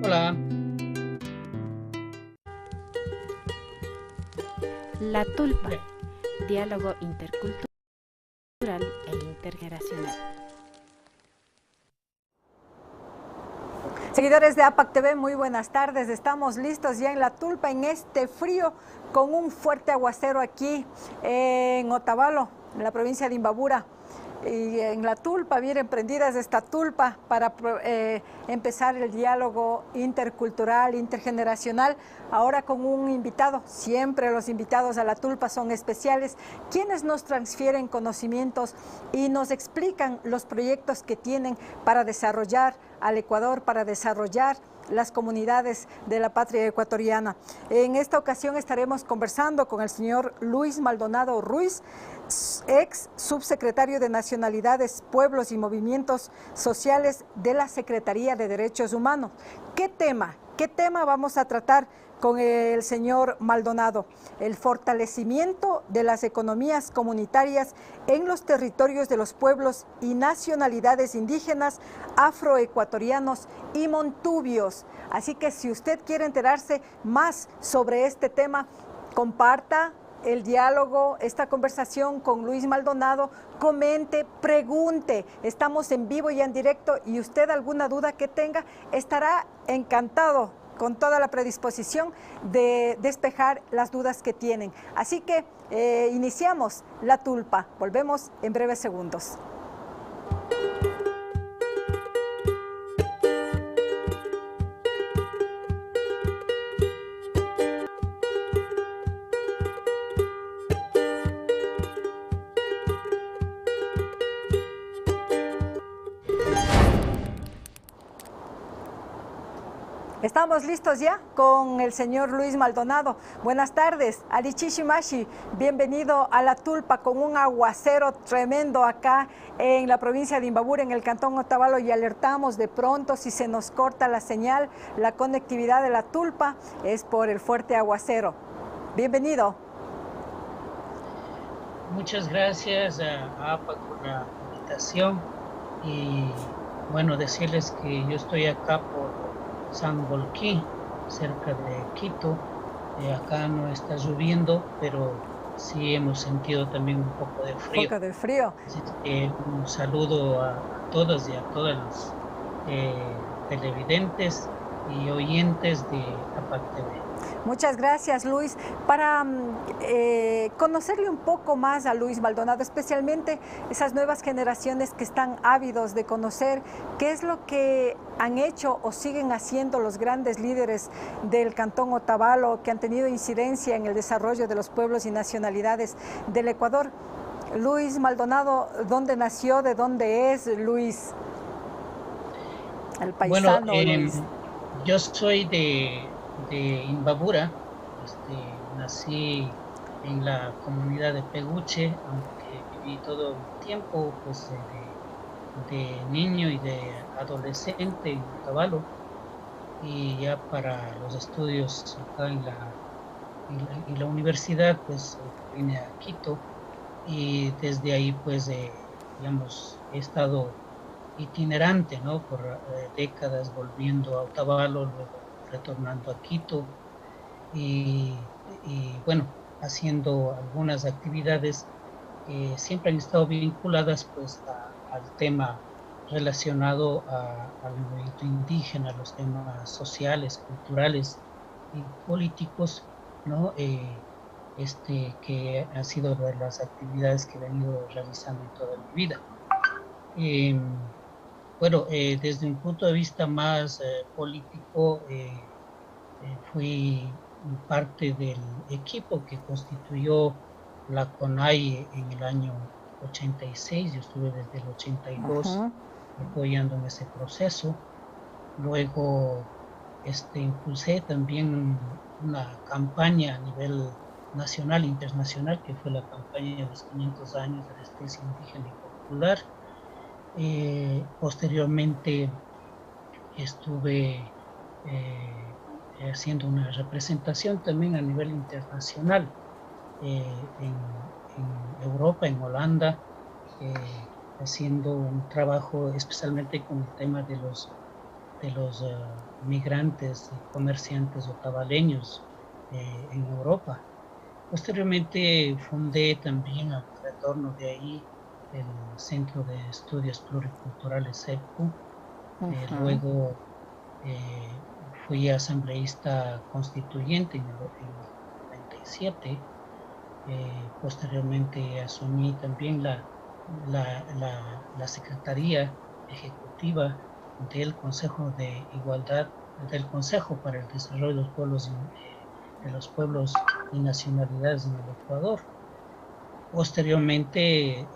Hola, La Tulpa, eh, diálogo intercultural e intergeneracional. Seguidores de APAC TV, muy buenas tardes. Estamos listos ya en La Tulpa, en este frío, con un fuerte aguacero aquí en Otavalo, en la provincia de Imbabura. Y en La Tulpa, bien prendidas esta tulpa para empezar el diálogo intercultural, intergeneracional. Ahora con un invitado, siempre los invitados a La Tulpa son especiales, quienes nos transfieren conocimientos y nos explican los proyectos que tienen para desarrollar al Ecuador, para desarrollar las comunidades de la patria ecuatoriana. En esta ocasión estaremos conversando con el señor Luis Maldonado Ruiz, ex subsecretario de Nacionalidades, Pueblos y Movimientos Sociales de la Secretaría de Derechos Humanos. ¿Qué tema vamos a tratar con el señor Maldonado? El fortalecimiento de las economías comunitarias en los territorios de los pueblos y nacionalidades indígenas, afroecuatorianos y montubios. Así que si usted quiere enterarse más sobre este tema, comparta el diálogo, esta conversación con Luis Maldonado, comente, pregunte. Estamos en vivo y en directo y usted alguna duda que tenga estará encantado con toda la predisposición de despejar las dudas que tienen. Así que iniciamos La Tulpa. Volvemos en breves segundos. Estamos listos ya con el señor Luis Maldonado. Buenas tardes, Arichichimashi. Bienvenido a La Tulpa con un aguacero tremendo acá en la provincia de Imbabura, en el cantón Otavalo, y alertamos de pronto si se nos corta la señal, la conectividad de La Tulpa es por el fuerte aguacero. Bienvenido. muchas gracias a APA por la invitación y bueno, decirles que yo estoy acá por San Bolquí, cerca de Quito. Acá no está lloviendo, pero sí hemos sentido también un poco de Un frío. poco de frío. Así que un saludo a todas y a todos los televidentes y oyentes de APAC TV. Muchas gracias, Luis. Para conocerle un poco más a Luis Maldonado, especialmente esas nuevas generaciones que están ávidos de conocer qué es lo que han hecho o siguen haciendo los grandes líderes del Cantón Otavalo, que han tenido incidencia en el desarrollo de los pueblos y nacionalidades del Ecuador. Luis Maldonado, ¿dónde nació? ¿De dónde es Luis? El Bueno, paisano Luis. yo soy de Imbabura. Nací en la comunidad de Peguche, aunque viví todo el tiempo pues, de niño y de adolescente en Otavalo, y ya para los estudios acá en la universidad pues vine a Quito, y desde ahí pues digamos he estado itinerante, ¿no? Por décadas, volviendo a Otavalo, luego retornando a Quito y bueno, haciendo algunas actividades que siempre han estado vinculadas pues al tema relacionado al movimiento indígena, a los temas sociales, culturales y políticos, ¿no? Que han sido de las actividades que he venido realizando en toda mi vida. Eh, bueno, desde un punto de vista más político, fui parte del equipo que constituyó la CONAI en el año 86. Yo estuve desde el 82 apoyando en ese proceso. Luego impulsé también una campaña a nivel nacional e internacional, que fue la campaña de los 500 años de la especie indígena y popular. Posteriormente estuve haciendo una representación también a nivel internacional, en Europa, en Holanda, haciendo un trabajo especialmente con el tema de los de los migrantes y comerciantes otavaleños en Europa. Posteriormente fundé también al retorno de ahí el Centro de Estudios Pluriculturales CEPCU. Luego fui asambleísta constituyente en el 97. Posteriormente asumí también la Secretaría Ejecutiva del Consejo de Igualdad, del Consejo para el Desarrollo de los Pueblos y Nacionalidades en el Ecuador. Posteriormente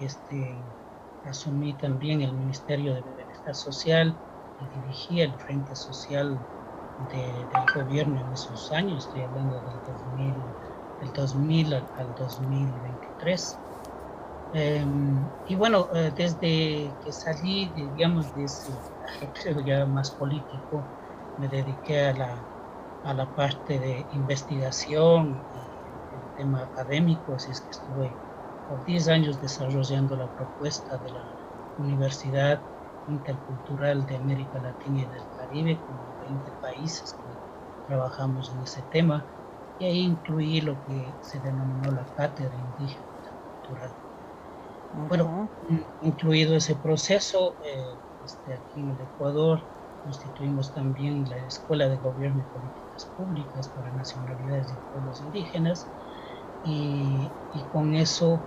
asumí también el Ministerio de Bienestar Social y dirigía el Frente Social del gobierno en esos años. Estoy hablando del 2000 al 2023. Y bueno, desde que salí, digamos, de ese ajetreo ya más político, me dediqué a la parte de investigación y el tema académico, así es que estuve por 10 años desarrollando la propuesta de la Universidad Intercultural de América Latina y del Caribe, con 20 países que trabajamos en ese tema, y ahí incluí lo que se denominó la Cátedra Indígena Intercultural. Bueno, incluido ese proceso, aquí en el Ecuador constituimos también la Escuela de Gobierno y Políticas Públicas para Nacionalidades y Pueblos Indígenas, y con eso,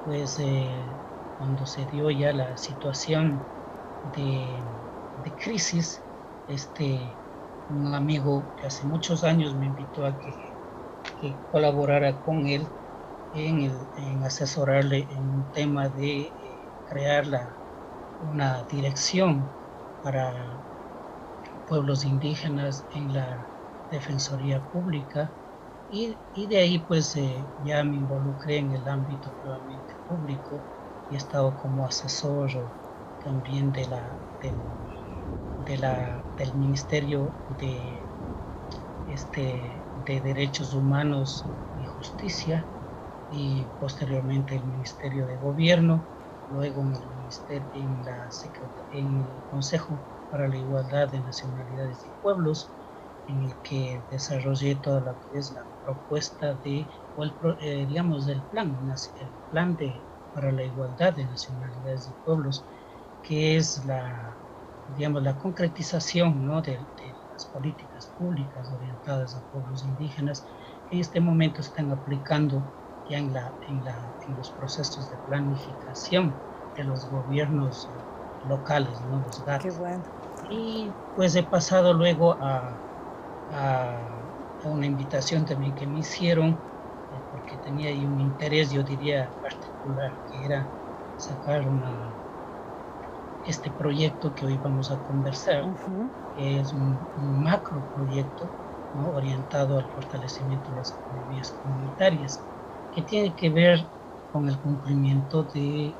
pues, cuando se dio ya la situación de crisis, un amigo que hace muchos años me invitó a que colaborara con él en asesorarle en un tema de crear una dirección para pueblos indígenas en la Defensoría Pública, y de ahí pues ya me involucré en el ámbito puramente público y he estado como asesor también del Ministerio de Derechos Humanos y Justicia, y posteriormente el Ministerio de Gobierno, luego en el Consejo para la Igualdad de Nacionalidades y Pueblos, en el que desarrollé toda lo que es la propuesta digamos, del plan para la igualdad de nacionalidades y pueblos, que es digamos, la concretización, ¿no?, de las políticas públicas orientadas a pueblos indígenas, que en este momento están aplicando ya en los procesos de planificación de los gobiernos locales, ¿no?, los GATS. Qué bueno. Y pues he pasado luego a una invitación también que me hicieron, porque tenía ahí un interés, yo diría, particular, que era sacar este proyecto que hoy vamos a conversar, que es un macro proyecto, ¿no?, orientado al fortalecimiento de las economías comunitarias, que tiene que ver con el cumplimiento de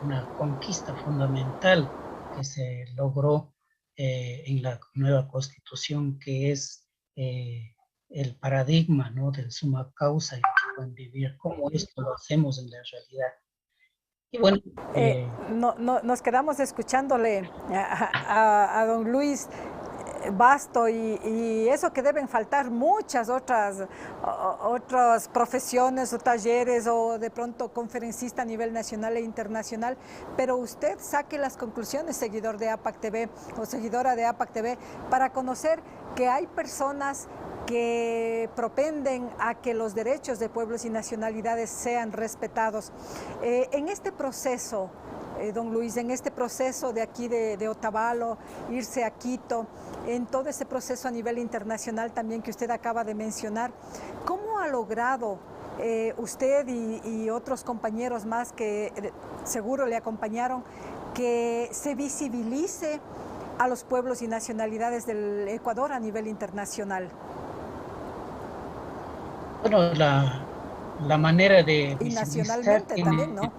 una conquista fundamental que se logró en la nueva Constitución, que es el paradigma, ¿no?, del suma causa y el buen vivir, cómo esto lo hacemos en la realidad. Y bueno, nos quedamos escuchándole a don Luis Basto, y eso que deben faltar muchas otras profesiones o talleres, o de pronto conferencista a nivel nacional e internacional, pero usted saque las conclusiones, seguidor de APAC TV o seguidora de APAC TV, para conocer que hay personas que propenden a que los derechos de pueblos y nacionalidades sean respetados. En este proceso, don Luis, en este proceso de aquí de Otavalo, irse a Quito, en todo ese proceso a nivel internacional también que usted acaba de mencionar, ¿cómo ha logrado usted y otros compañeros más que seguro le acompañaron, que se visibilice a los pueblos y nacionalidades del Ecuador a nivel internacional? Bueno, la manera de y nacionalmente también, ¿no?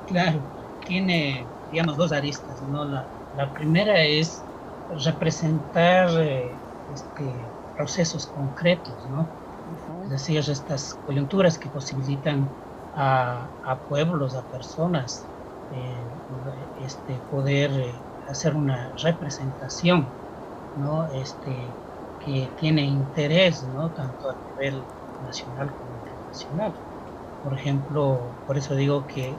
Claro, tiene, digamos, dos aristas, ¿no? La primera es representar procesos concretos, ¿no? Es decir, estas coyunturas que posibilitan a pueblos, a personas, poder hacer una representación, ¿no? Que tiene interés, ¿no? Tanto a nivel nacional como internacional. Por ejemplo, por eso digo que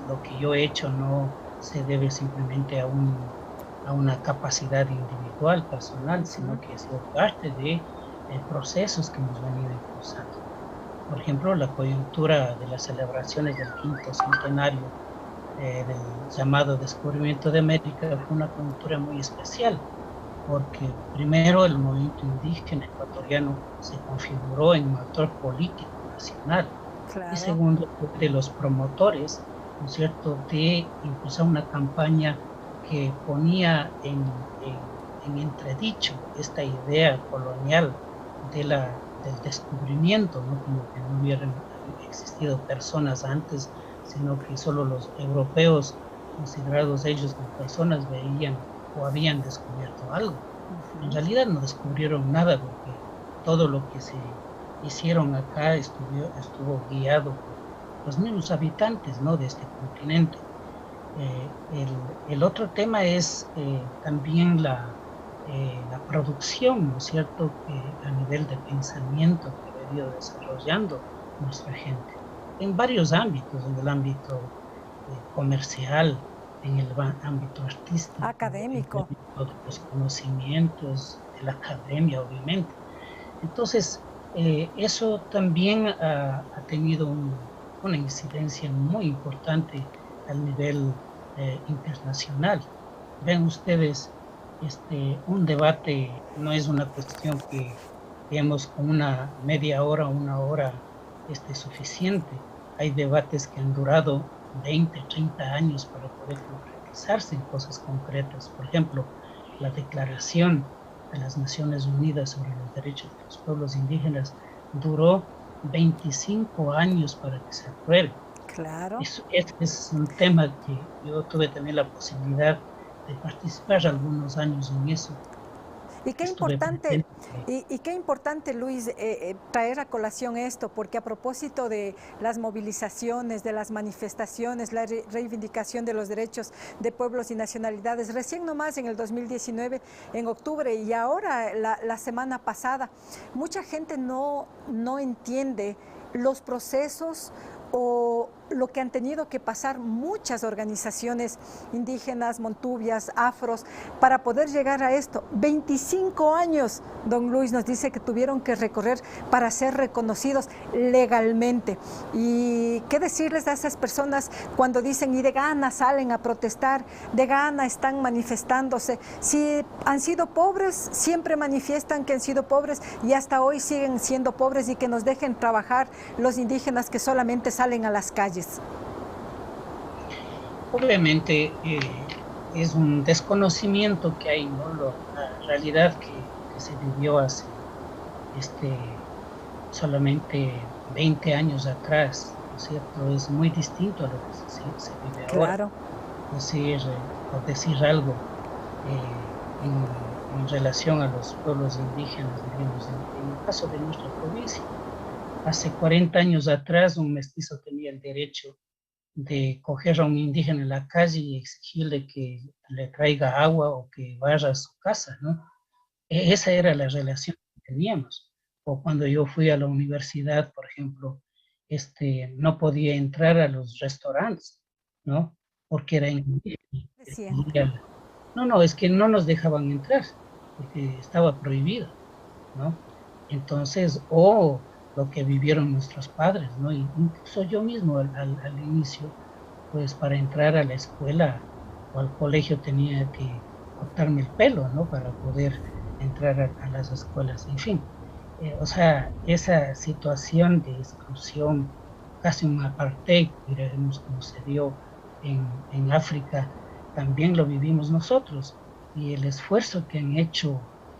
lo que yo he hecho no se debe simplemente a una capacidad individual, personal, sino que ha sido parte de procesos que hemos venido impulsando. Por ejemplo, la coyuntura de las celebraciones del quinto centenario del llamado descubrimiento de América fue una coyuntura muy especial, porque primero el movimiento indígena ecuatoriano se configuró en un actor político nacional, Claro. y segundo, de los promotores, ¿no es cierto?, de impulsar una campaña que ponía en entredicho esta idea colonial del descubrimiento, ¿no? Como que no hubieran existido personas antes, sino que solo los europeos, considerados ellos como personas, veían o habían descubierto algo. En realidad no descubrieron nada, porque todo lo que se hicieron acá estuvo guiado por los mismos habitantes, ¿no?, de este continente. El otro tema es también la producción, ¿no es cierto?, a nivel de pensamiento que ha venido desarrollando nuestra gente en varios ámbitos, en el ámbito comercial, en el ámbito artístico, académico, en el ámbito de los conocimientos, de la academia, obviamente. Entonces, eso también ha tenido una incidencia muy importante al nivel internacional. Ven ustedes, un debate no es una cuestión que, digamos, con una media hora o una hora suficiente. Hay debates que han durado 20, 30 años para poder concretizarse en cosas concretas. Por ejemplo, la Declaración de las Naciones Unidas sobre los Derechos de los Pueblos Indígenas duró 25 años para que se apruebe. Claro. Es un tema que yo tuve también la posibilidad de participar algunos años en eso. Y qué importante, y qué importante, Luis, traer a colación esto, porque a propósito de las movilizaciones, de las manifestaciones, la reivindicación de los derechos de pueblos y nacionalidades, recién nomás en el 2019, en octubre, y ahora la semana pasada, mucha gente no entiende los procesos o lo que han tenido que pasar muchas organizaciones indígenas, montubias, afros, para poder llegar a esto. 25 años, don Luis nos dice que tuvieron que recorrer para ser reconocidos legalmente. Y qué decirles a esas personas cuando dicen y de gana salen a protestar, de gana están manifestándose. Si han sido pobres, siempre manifiestan que han sido pobres y hasta hoy siguen siendo pobres, y que nos dejen trabajar los indígenas que solamente salen a las calles. Obviamente es un desconocimiento que hay, ¿no? La realidad que se vivió hace solamente 20 años atrás, ¿no es cierto? Es muy distinto a lo que se vive ahora. Por decir algo, en relación a los pueblos indígenas, digamos, en el caso de nuestra provincia, hace 40 años atrás un mestizo tenía el derecho de coger a un indígena en la calle y exigirle que le traiga agua o que vaya a su casa, ¿no? Esa era la relación que teníamos. O cuando yo fui a la universidad, por ejemplo, no podía entrar a los restaurantes, ¿no? Porque era indígena. No, es que no nos dejaban entrar, porque estaba prohibido, ¿no? Entonces, lo que vivieron nuestros padres, ¿no? Incluso yo mismo al inicio, pues para entrar a la escuela o al colegio tenía que cortarme el pelo, ¿no? Para poder entrar a las escuelas, en fin. O sea, esa situación de exclusión, casi un apartheid, diremos, como se dio en África, también lo vivimos nosotros. Y el esfuerzo que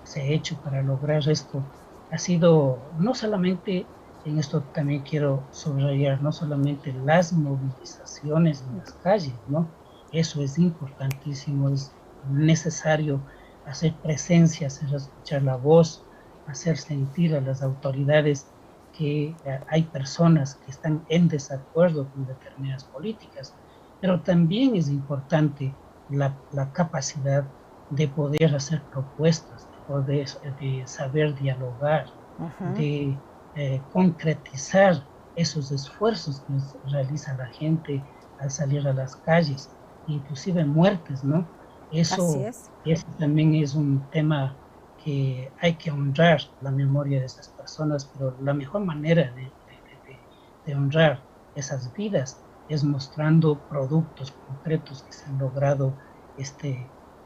se ha hecho para lograr esto, ha sido no solamente, en esto también quiero subrayar, no solamente las movilizaciones en las calles, ¿no? Eso es importantísimo, es necesario hacer presencia, hacer escuchar la voz, hacer sentir a las autoridades que hay personas que están en desacuerdo con determinadas políticas, pero también es importante la capacidad de poder hacer propuestas, de saber dialogar, de concretizar esos esfuerzos que realiza la gente al salir a las calles, inclusive muertes, ¿no? Así Eso, es. eso también es un tema que hay que honrar la memoria de esas personas, pero la mejor manera de honrar esas vidas es mostrando productos concretos que se han logrado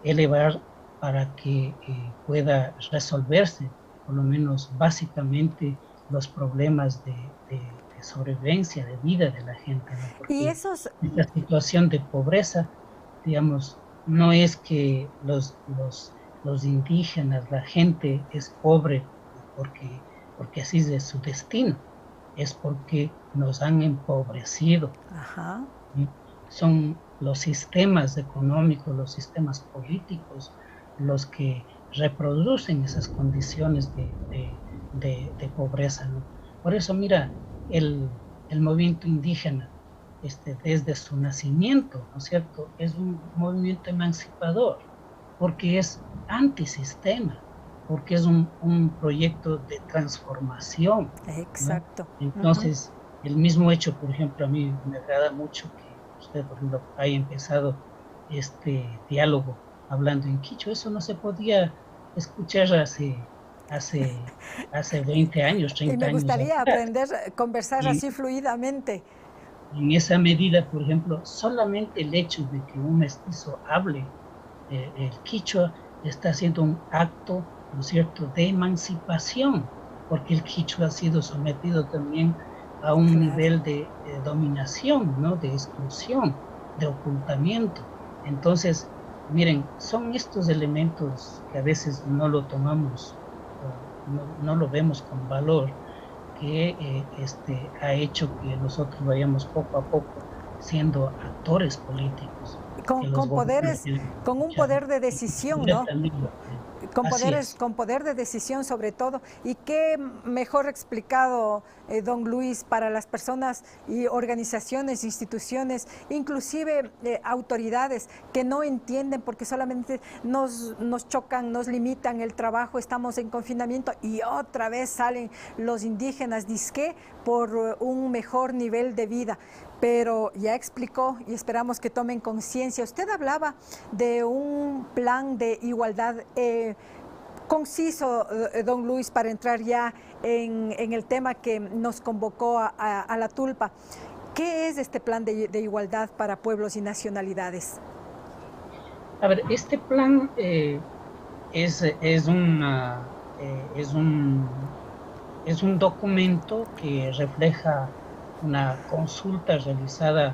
elevar para que pueda resolverse, por lo menos básicamente, los problemas de sobrevivencia, de vida de la gente, ¿no? Y Porque esos, esta situación de pobreza, digamos, no es que los indígenas, la gente es pobre porque así es su destino, es porque nos han empobrecido. ajá, ¿Sí? Son los sistemas económicos, los sistemas políticos, los que reproducen esas condiciones de pobreza, ¿no? Por eso, mira, el movimiento indígena, desde su nacimiento, ¿no es cierto?, es un movimiento emancipador, porque es antisistema, porque es un proyecto de transformación, ¿no? exacto. Entonces, el mismo hecho, por ejemplo, a mí me agrada mucho que usted, por ejemplo, haya empezado este diálogo hablando en quichua. Eso no se podía escuchar hace, hace 20 años, Y 30 me años gustaría atrás. aprender a conversar Y así fluidamente. en esa medida, por ejemplo, solamente el hecho de que un mestizo hable el quichua está haciendo un acto, ¿no es cierto?, de emancipación, porque el quichua ha sido sometido también a un Claro. nivel de dominación, ¿no?, de exclusión, de ocultamiento. Entonces, miren, son estos elementos que a veces no lo tomamos, no lo vemos con valor, que ha hecho que nosotros vayamos poco a poco siendo actores políticos, que los Con gobiernos poderes, tienen que con un escuchar poder de decisión, ¿no? directamente. Con Así poderes, es. con poder de decisión sobre todo. Y qué mejor explicado, don Luis, para las personas y organizaciones, instituciones, inclusive autoridades que no entienden porque solamente nos chocan, nos limitan el trabajo, estamos en confinamiento y otra vez salen los indígenas, disque, por un mejor nivel de vida. Pero ya explicó y esperamos que tomen conciencia. Usted hablaba de un plan de igualdad conciso, don Luis, para entrar ya en el tema que nos convocó a la Tulpa. ¿Qué es este plan de igualdad para pueblos y nacionalidades? A ver, este plan es una, es un documento que refleja una consulta realizada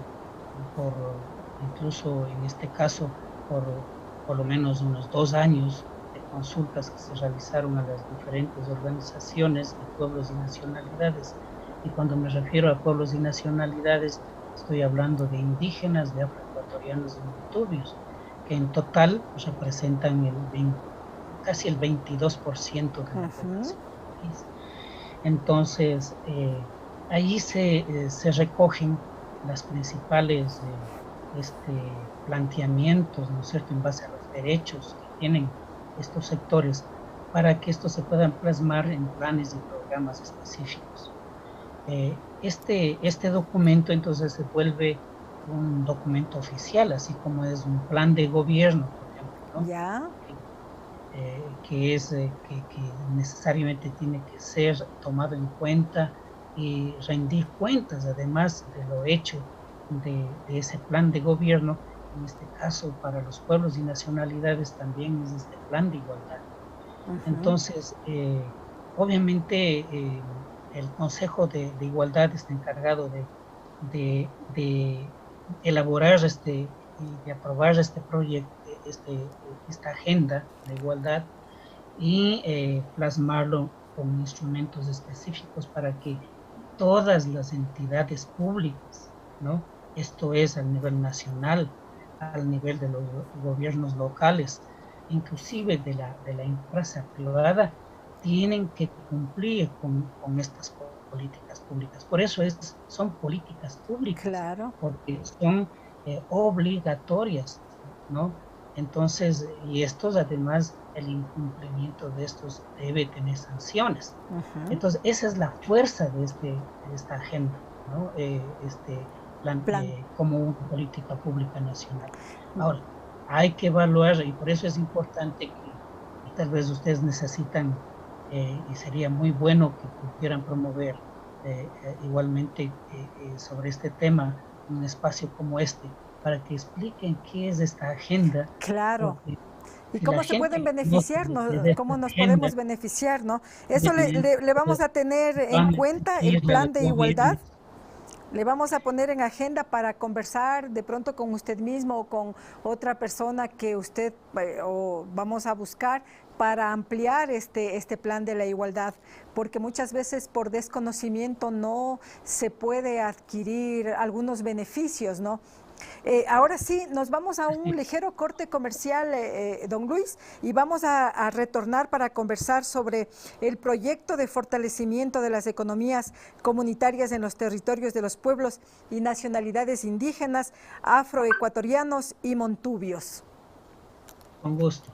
incluso en este caso, por lo menos unos 2 años de consultas que se realizaron a las diferentes organizaciones de pueblos y nacionalidades. Y cuando me refiero a pueblos y nacionalidades, estoy hablando de indígenas, de afroecuatorianos y montubios, que en total representan casi el 22% de la población del país. Entonces, ahí se recogen las principales planteamientos, ¿no es cierto?, en base a los derechos que tienen estos sectores para que estos se puedan plasmar en planes y programas específicos. Este documento entonces se vuelve un documento oficial, así como es un plan de gobierno, por ejemplo, ¿no? Ya. Que necesariamente tiene que ser tomado en cuenta y rendir cuentas, además de lo hecho de ese plan de gobierno. En este caso, para los pueblos y nacionalidades también es este plan de igualdad. Entonces, obviamente, el Consejo de Igualdad está encargado de elaborar y de aprobar este proyecto, esta agenda de igualdad y plasmarlo con instrumentos específicos para que todas las entidades públicas, ¿no?, esto es al nivel nacional, al nivel de los gobiernos locales, inclusive de la empresa privada, tienen que cumplir con estas políticas públicas. Por eso son políticas públicas, Claro. porque son obligatorias. ¿no? Entonces, y estos además, el incumplimiento de estos debe tener sanciones. Entonces, esa es la fuerza de esta agenda, ¿no? Este plan. Como una política pública nacional. Ahora, hay que evaluar, y por eso es importante que, y tal vez ustedes necesitan, y sería muy bueno que pudieran promover igualmente sobre este tema, un espacio como este, para que expliquen qué es esta agenda. Claro. ¿Y cómo se pueden beneficiar? ¿Cómo nos podemos beneficiar? ¿No? Eso le vamos a tener en cuenta, el plan de igualdad. Le vamos a poner en agenda para conversar de pronto con usted mismo o con otra persona que usted o vamos a buscar para ampliar este plan de la igualdad, porque muchas veces por desconocimiento no se puede adquirir algunos beneficios, ¿no? Ahora sí, nos vamos a un ligero corte comercial, don Luis, y vamos a retornar para conversar sobre el proyecto de fortalecimiento de las economías comunitarias en los territorios de los pueblos y nacionalidades indígenas, afroecuatorianos y montubios. Con gusto.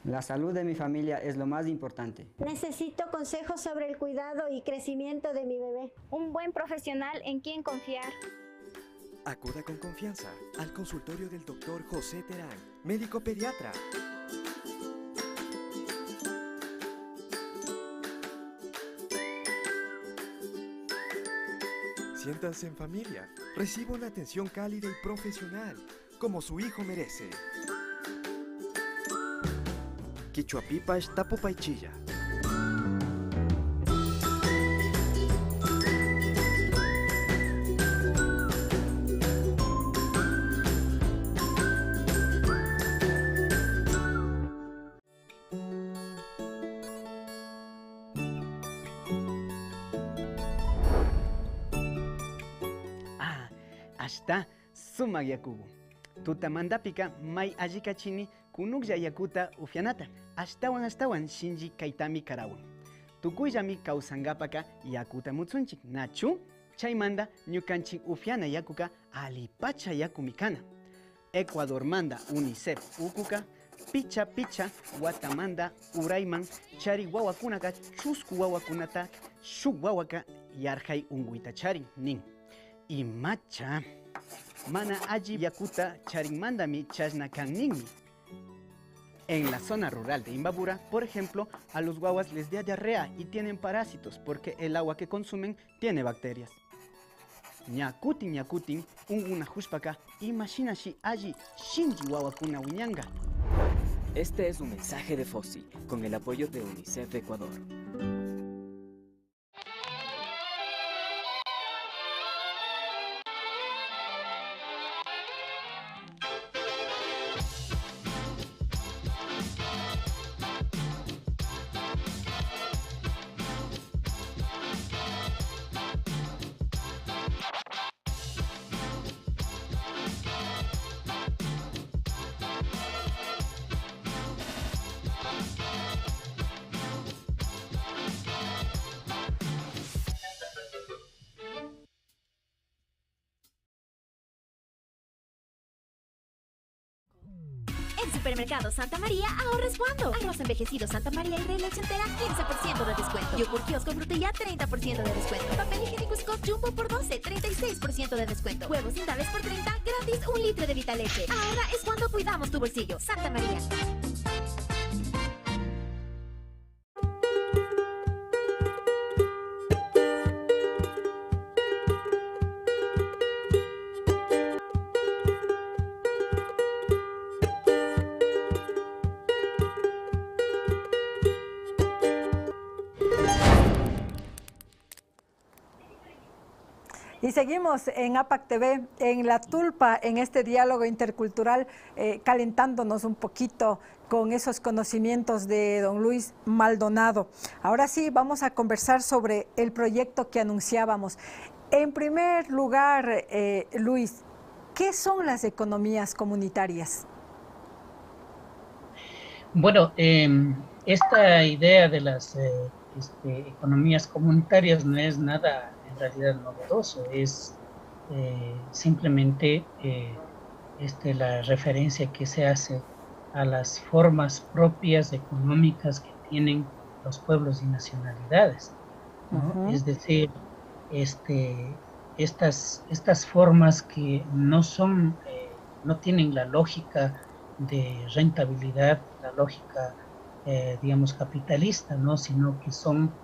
La salud de mi familia es lo más importante. Necesito consejos sobre el cuidado y crecimiento de mi bebé. Un buen profesional en quien confiar. Acuda con confianza al consultorio del Dr. José Terán, médico pediatra. Siéntanse en familia. Reciba una atención cálida y profesional, como su hijo merece. Quichuapipash Tapupaychilla. Hasta sumag yakubu. Tutamandapika may ajikachini kunukya yakuta ufianata. Astawan shinji kaitami karawan. Tukuyami kausangapaka yakuta mutsunchik. Nachu, chaymanda ñukanchik ufiana yakuka alipacha yakumikana. Ecuador manda UNICEF ukuka picha watamanda urayman chari wawakunaka chusku wawakunata shuk wawaka yarjay unguita chari nin. Imacha mana allí yakuta charinmandami chasna kanninmi. En la zona rural de Imbabura, por ejemplo, a los guaguas les da diarrea y tienen parásitos porque el agua que consumen tiene bacterias. Ñakutin, unguna huspaka, imaginashi allí shinji wawakuna wiñanga. Este es un mensaje de FOSI, con el apoyo de UNICEF Ecuador. En Supermercado Santa María, ahorres cuando. Arroz envejecido Santa María y Rey entera, 15% de descuento. Yogur kiosco frutilla, 30% de descuento. Papel higiénico Scott Jumbo por 12, 36% de descuento. Huevos Indales por 30, gratis 1 litro de Vitaleche. Ahora es cuando cuidamos tu bolsillo. Santa María. Y seguimos en APAC TV, en La Tulpa, en este diálogo intercultural, calentándonos un poquito con esos conocimientos de don Luis Maldonado. Ahora sí, vamos a conversar sobre el proyecto que anunciábamos. En primer lugar, Luis, ¿qué son las economías comunitarias? Bueno, esta idea de las economías comunitarias no es nada en realidad novedoso, es simplemente la referencia que se hace a las formas propias económicas que tienen los pueblos y nacionalidades, ¿no? Es decir, estas formas que no son, no tienen la lógica de rentabilidad, la lógica, digamos, capitalista, ¿no? Sino que son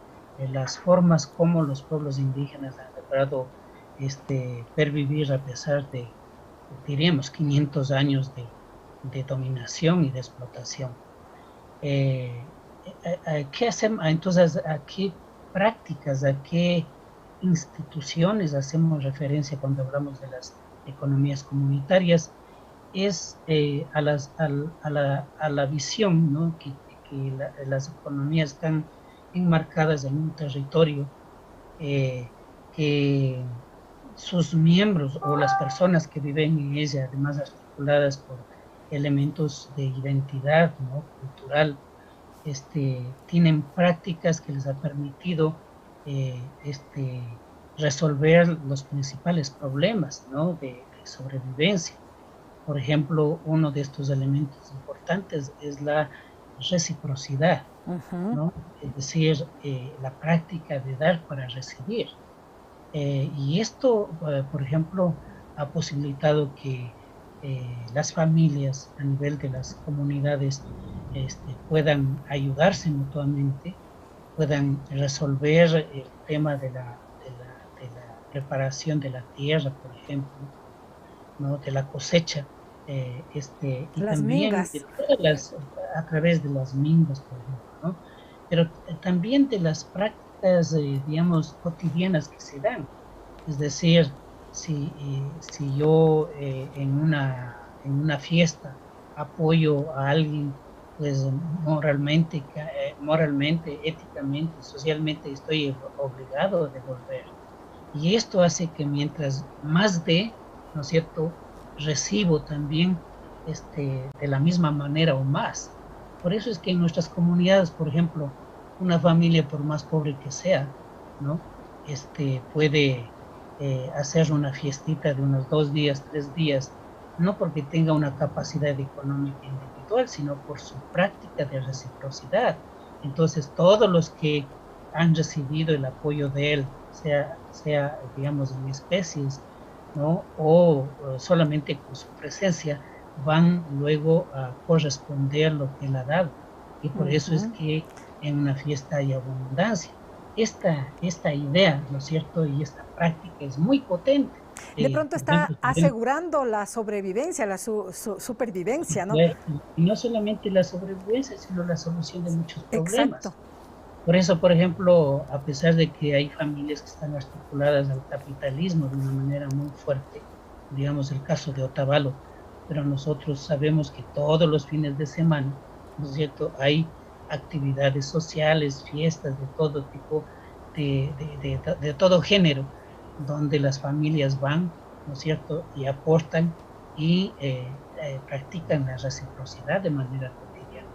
las formas como los pueblos indígenas han logrado pervivir a pesar de, diríamos, 500 años de dominación y de explotación. ¿Qué hacemos? Entonces, ¿a qué prácticas, a qué instituciones hacemos referencia cuando hablamos de las economías comunitarias? Es a la visión, ¿no? que las economías están enmarcadas en un territorio, que sus miembros o las personas que viven en ella, además articuladas por elementos de identidad, ¿no? cultural, tienen prácticas que les ha permitido resolver los principales problemas, ¿no? de sobrevivencia. Por ejemplo, uno de estos elementos importantes es la reciprocidad, ¿no? Es decir, la práctica de dar para recibir. Y esto, por ejemplo, ha posibilitado que las familias a nivel de las comunidades puedan ayudarse mutuamente, puedan resolver el tema de la preparación de la tierra, por ejemplo, ¿no? de la cosecha, y las también mingas. A través de las mingas, por ejemplo, ¿no? Pero también de las prácticas, digamos, cotidianas que se dan. Es decir, si yo en una fiesta apoyo a alguien, pues moralmente, éticamente, socialmente estoy obligado a devolver. Y esto hace que mientras más dé, ¿no es cierto?, recibo también de la misma manera o más. Por eso es que en nuestras comunidades, por ejemplo, una familia, por más pobre que sea, ¿no? Puede hacer una fiestita de unos 2 días, 3 días, no porque tenga una capacidad económica individual, sino por su práctica de reciprocidad. Entonces, todos los que han recibido el apoyo de él, sea digamos, en especies, ¿no? o solamente con su presencia, van luego a corresponder lo que él ha dado. Y por eso es que en una fiesta hay abundancia. Esta idea, ¿no es cierto?, y esta práctica es muy potente. De pronto está asegurando la sobrevivencia, la supervivencia, ¿no? Y no solamente la sobrevivencia, sino la solución de muchos problemas. Exacto. Por eso, por ejemplo, a pesar de que hay familias que están articuladas al capitalismo de una manera muy fuerte, digamos el caso de Otavalo, pero nosotros sabemos que todos los fines de semana, ¿no es cierto?, hay actividades sociales, fiestas de todo tipo, de todo género, donde las familias van, ¿no es cierto?, y aportan y practican la reciprocidad de manera cotidiana.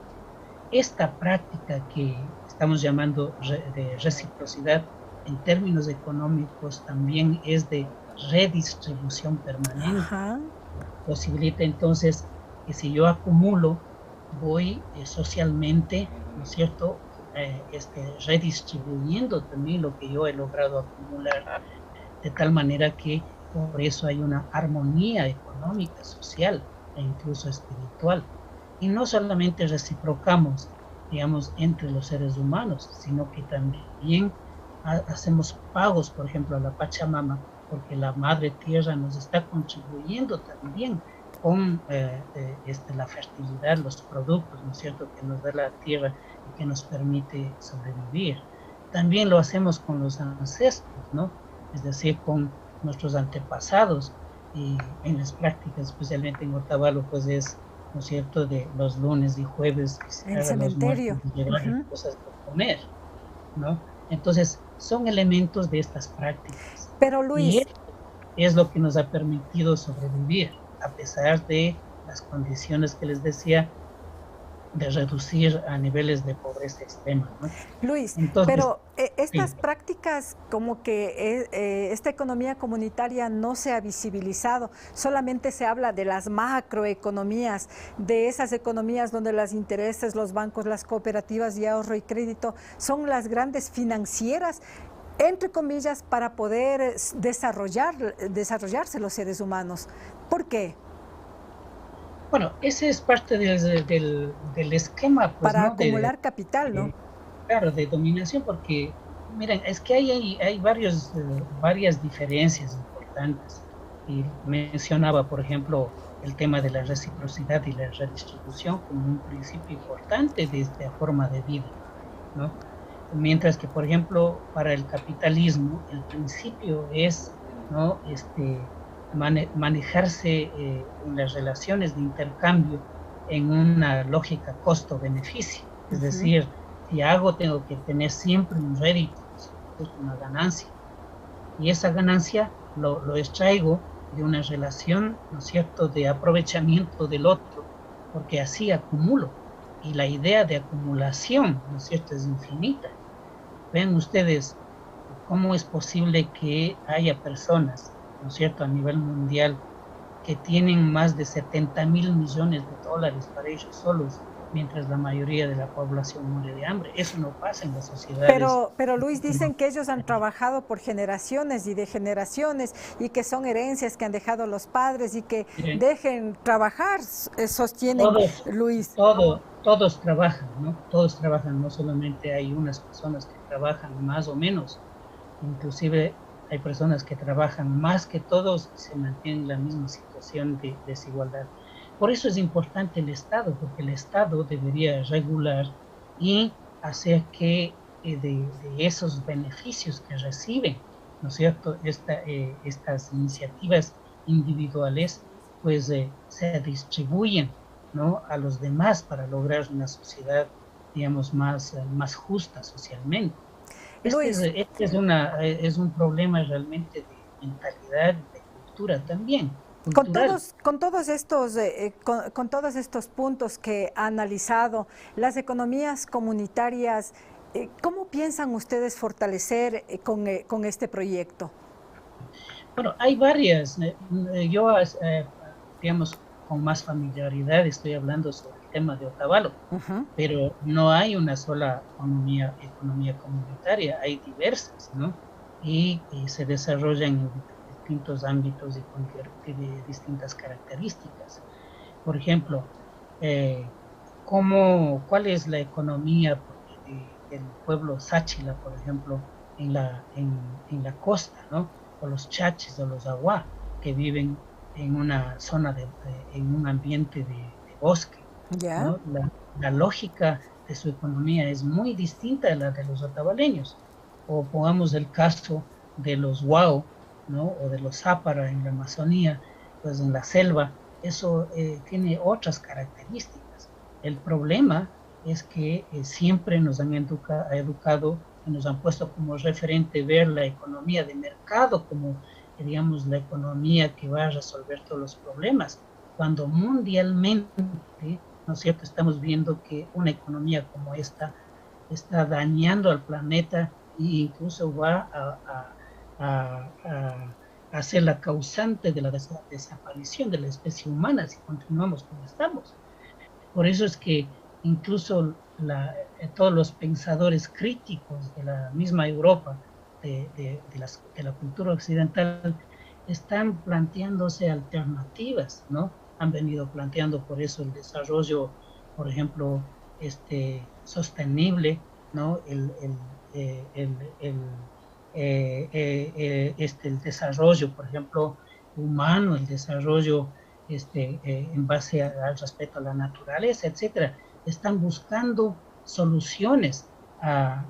Esta práctica que estamos llamando de reciprocidad en términos económicos también es de redistribución permanente. Posibilita entonces que si yo acumulo, voy socialmente, ¿no es cierto?, redistribuyendo también lo que yo he logrado acumular, de tal manera que por eso hay una armonía económica, social e incluso espiritual. Y no solamente reciprocamos, digamos, entre los seres humanos, sino que también hacemos pagos, por ejemplo, a la Pachamama, porque la Madre Tierra nos está contribuyendo también con la fertilidad, los productos, ¿no es cierto?, que nos da la tierra y que nos permite sobrevivir. También lo hacemos con los ancestros, ¿no? Es decir, con nuestros antepasados, y en las prácticas, especialmente en Otavalo, pues es, ¿no es cierto?, de los lunes y jueves el cementerio, llevar cosas por comer, ¿no? Entonces, son elementos de estas prácticas. Pero Luis, y es lo que nos ha permitido sobrevivir, a pesar de las condiciones que les decía, de reducir a niveles de pobreza extrema, ¿no? Luis, entonces, pero estas sí, prácticas, como que esta economía comunitaria no se ha visibilizado, solamente se habla de las macroeconomías, de esas economías donde los intereses, los bancos, las cooperativas de ahorro y crédito son las grandes financieras, entre comillas, para poder desarrollarse los seres humanos. ¿Por qué? bueno, ese es parte del esquema, pues, Para ¿no? acumular capital, ¿no? Claro, de dominación, porque, miren, es que hay varias diferencias importantes. Y mencionaba, por ejemplo, el tema de la reciprocidad y la redistribución como un principio importante de esta forma de vida, ¿no? Mientras que, por ejemplo, para el capitalismo, el principio es, ¿no?, manejarse en las relaciones de intercambio en una lógica costo-beneficio. Es decir, si hago, tengo que tener siempre un rédito, una ganancia. Y esa ganancia lo extraigo de una relación, ¿no es cierto?, de aprovechamiento del otro, porque así acumulo. Y la idea de acumulación, ¿no es cierto?, es infinita. Vean ustedes cómo es posible que haya personas, ¿no es cierto?, a nivel mundial, que tienen más de 70.000 millones de dólares para ellos solos, mientras la mayoría de la población muere de hambre. Eso no pasa en las sociedades. Pero Luis, dicen que ellos han trabajado por generaciones y de generaciones, y que son herencias que han dejado los padres, y que dejen trabajar, sostienen, Luis. Todos trabajan, ¿no? Todos trabajan, no solamente hay unas personas que trabajan más o menos, inclusive hay personas que trabajan más que todos y se mantienen en la misma situación de desigualdad. Por eso es importante el Estado, porque el Estado debería regular y hacer que de esos beneficios que reciben, ¿no es cierto?, estas iniciativas individuales, pues se distribuyen, ¿no?, a los demás para lograr una sociedad, digamos, más justa socialmente. Este es un problema realmente de mentalidad, de cultura también. Con todos estos puntos que ha analizado, las economías comunitarias, ¿cómo piensan ustedes fortalecer con este proyecto? Bueno, hay varias. Yo, digamos, con más familiaridad estoy hablando sobre el tema de Otavalo, pero no hay una sola economía comunitaria, hay diversas, ¿no? Y se desarrollan en distintos ámbitos y con distintas características. Por ejemplo, ¿cuál es la economía del pueblo Sáchila, por ejemplo, en la costa, ¿no? O los chaches o los aguá, que viven en una zona en un ambiente de bosque, ¿no? La lógica de su economía es muy distinta a la de los otavaleños. O pongamos el caso de los Wao, ¿no?, o de los Zápara en la Amazonía, pues en la selva, eso tiene otras características. El problema es que siempre nos han educado y nos han puesto como referente ver la economía de mercado como, digamos, la economía que va a resolver todos los problemas, cuando mundialmente, ¿no es cierto?, estamos viendo que una economía como esta está dañando al planeta e incluso va a ser la causante de la desaparición de la especie humana si continuamos como estamos. Por eso es que incluso todos los pensadores críticos de la misma Europa, de la cultura occidental, están planteándose alternativas, ¿no? Han venido planteando por eso el desarrollo, por ejemplo, sostenible, ¿no? El desarrollo, por ejemplo, humano, el desarrollo en base al respeto a la naturaleza, etcétera. Están buscando soluciones a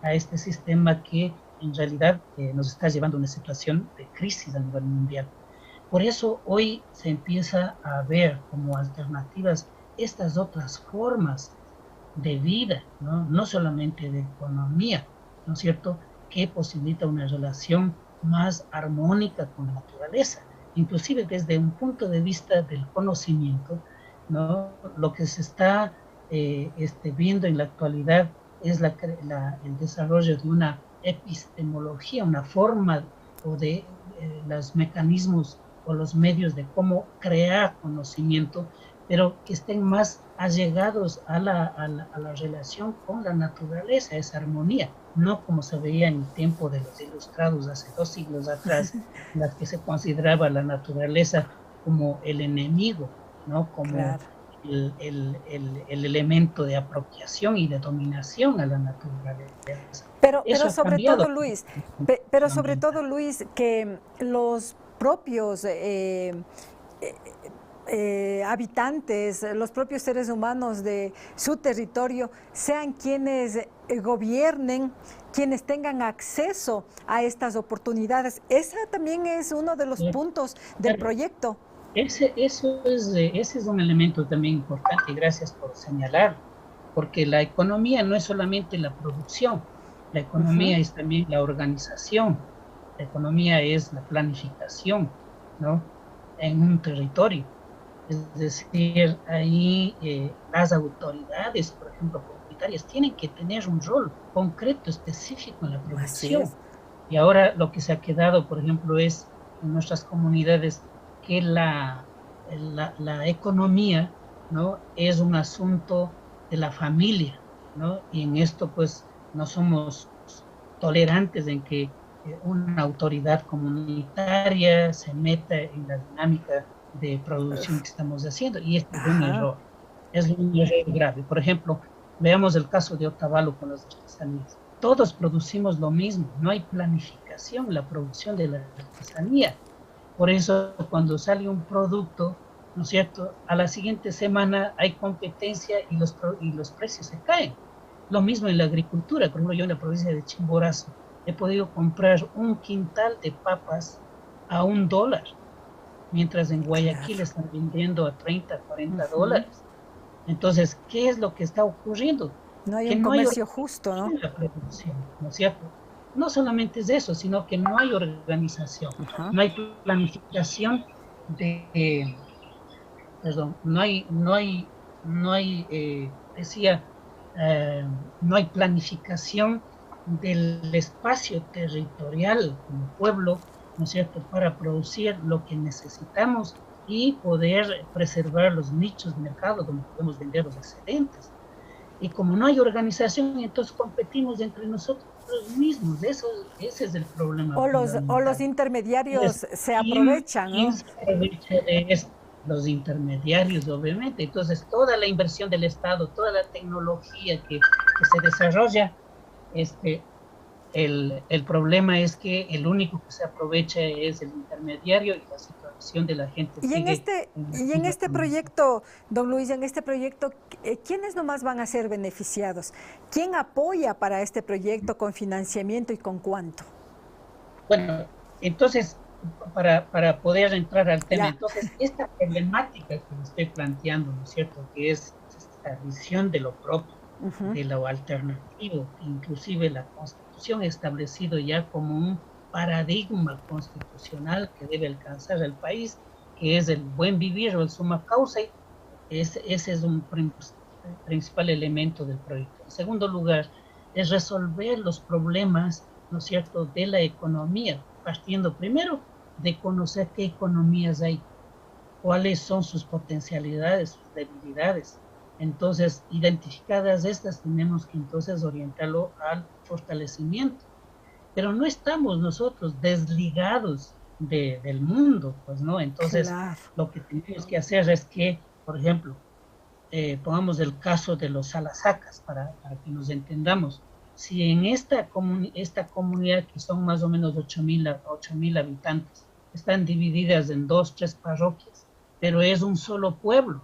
este sistema que en realidad nos está llevando a una situación de crisis a nivel mundial. Por eso hoy se empieza a ver como alternativas estas otras formas de vida, ¿no? No solamente de economía, ¿no es cierto?, que posibilita una relación más armónica con la naturaleza, inclusive desde un punto de vista del conocimiento, ¿no? Lo que se está viendo en la actualidad es el desarrollo de una epistemología, una forma o de los mecanismos o los medios de cómo crear conocimiento, pero que estén más allegados a la relación con la naturaleza, esa armonía, no como se veía en el tiempo de los ilustrados hace 2 siglos atrás, en las que se consideraba la naturaleza como el enemigo, ¿no? Como claro. el elemento de apropiación y de dominación a la naturaleza. Pero sobre todo, Luis, que los propios habitantes, los propios seres humanos de su territorio, sean quienes gobiernen, quienes tengan acceso a estas oportunidades. Esa también es uno de los puntos del proyecto. Ese es un elemento también importante, y gracias por señalar, porque la economía no es solamente la producción, la economía es también la organización, la economía es la planificación, ¿no?, en un territorio. Es decir, ahí las autoridades, por ejemplo, comunitarias, tienen que tener un rol concreto, específico en la producción. Y ahora lo que se ha quedado, por ejemplo, es en nuestras comunidades que la economía, ¿no?, es un asunto de la familia, ¿no? Y en esto, pues, no somos tolerantes en que una autoridad comunitaria se meta en la dinámica de producción que estamos haciendo, y este es un error grave. Por ejemplo, veamos el caso de Otavalo con las artesanías. Todos producimos lo mismo, no hay planificación en la producción de la artesanía. Por eso, cuando sale un producto, ¿no es cierto?, a la siguiente semana hay competencia y los precios se caen. Lo mismo en la agricultura. Por ejemplo, yo en la provincia de Chimborazo he podido comprar un quintal de papas a $1, mientras en Guayaquil están vendiendo a 30, 40 dólares. Entonces, ¿qué es lo que está ocurriendo? No hay un comercio justo, ¿no? La producción, ¿no es cierto? No solamente es eso, sino que no hay organización, no hay planificación no hay planificación del espacio territorial como pueblo, ¿no es cierto?, para producir lo que necesitamos y poder preservar los nichos de mercado donde podemos vender los excedentes. Y como no hay organización, entonces competimos entre nosotros mismos. Ese es el problema. O los intermediarios se aprovechan, ¿no? ¿Quién se aprovecha de esto? Los intermediarios, obviamente. Entonces, toda la inversión del Estado, toda la tecnología que se desarrolla, el problema es que el único que se aprovecha es el intermediario y la situación de la gente. Y en este proyecto, don Luis, ¿quiénes nomás van a ser beneficiados? ¿Quién apoya para este proyecto con financiamiento y con cuánto? Bueno, entonces, para poder entrar al tema, entonces, esta problemática que me estoy planteando, ¿no es cierto?, que es esta visión de lo propio, de lo alternativo, inclusive la Constitución ha establecido ya como un paradigma constitucional que debe alcanzar el país, que es el buen vivir o el summa causa. Ese es un principal elemento del proyecto. En segundo lugar, es resolver los problemas, ¿no es cierto?, de la economía, partiendo primero de conocer qué economías hay, cuáles son sus potencialidades, sus debilidades. Entonces, identificadas estas, tenemos que entonces orientarlo al fortalecimiento. Pero no estamos nosotros desligados del mundo, pues, ¿no? Entonces, lo que tenemos que hacer es que, por ejemplo, pongamos el caso de los salasacas, para que nos entendamos. Si en esta comunidad, que son más o menos 8.000 habitantes, están divididas en 2, 3 parroquias, pero es un solo pueblo,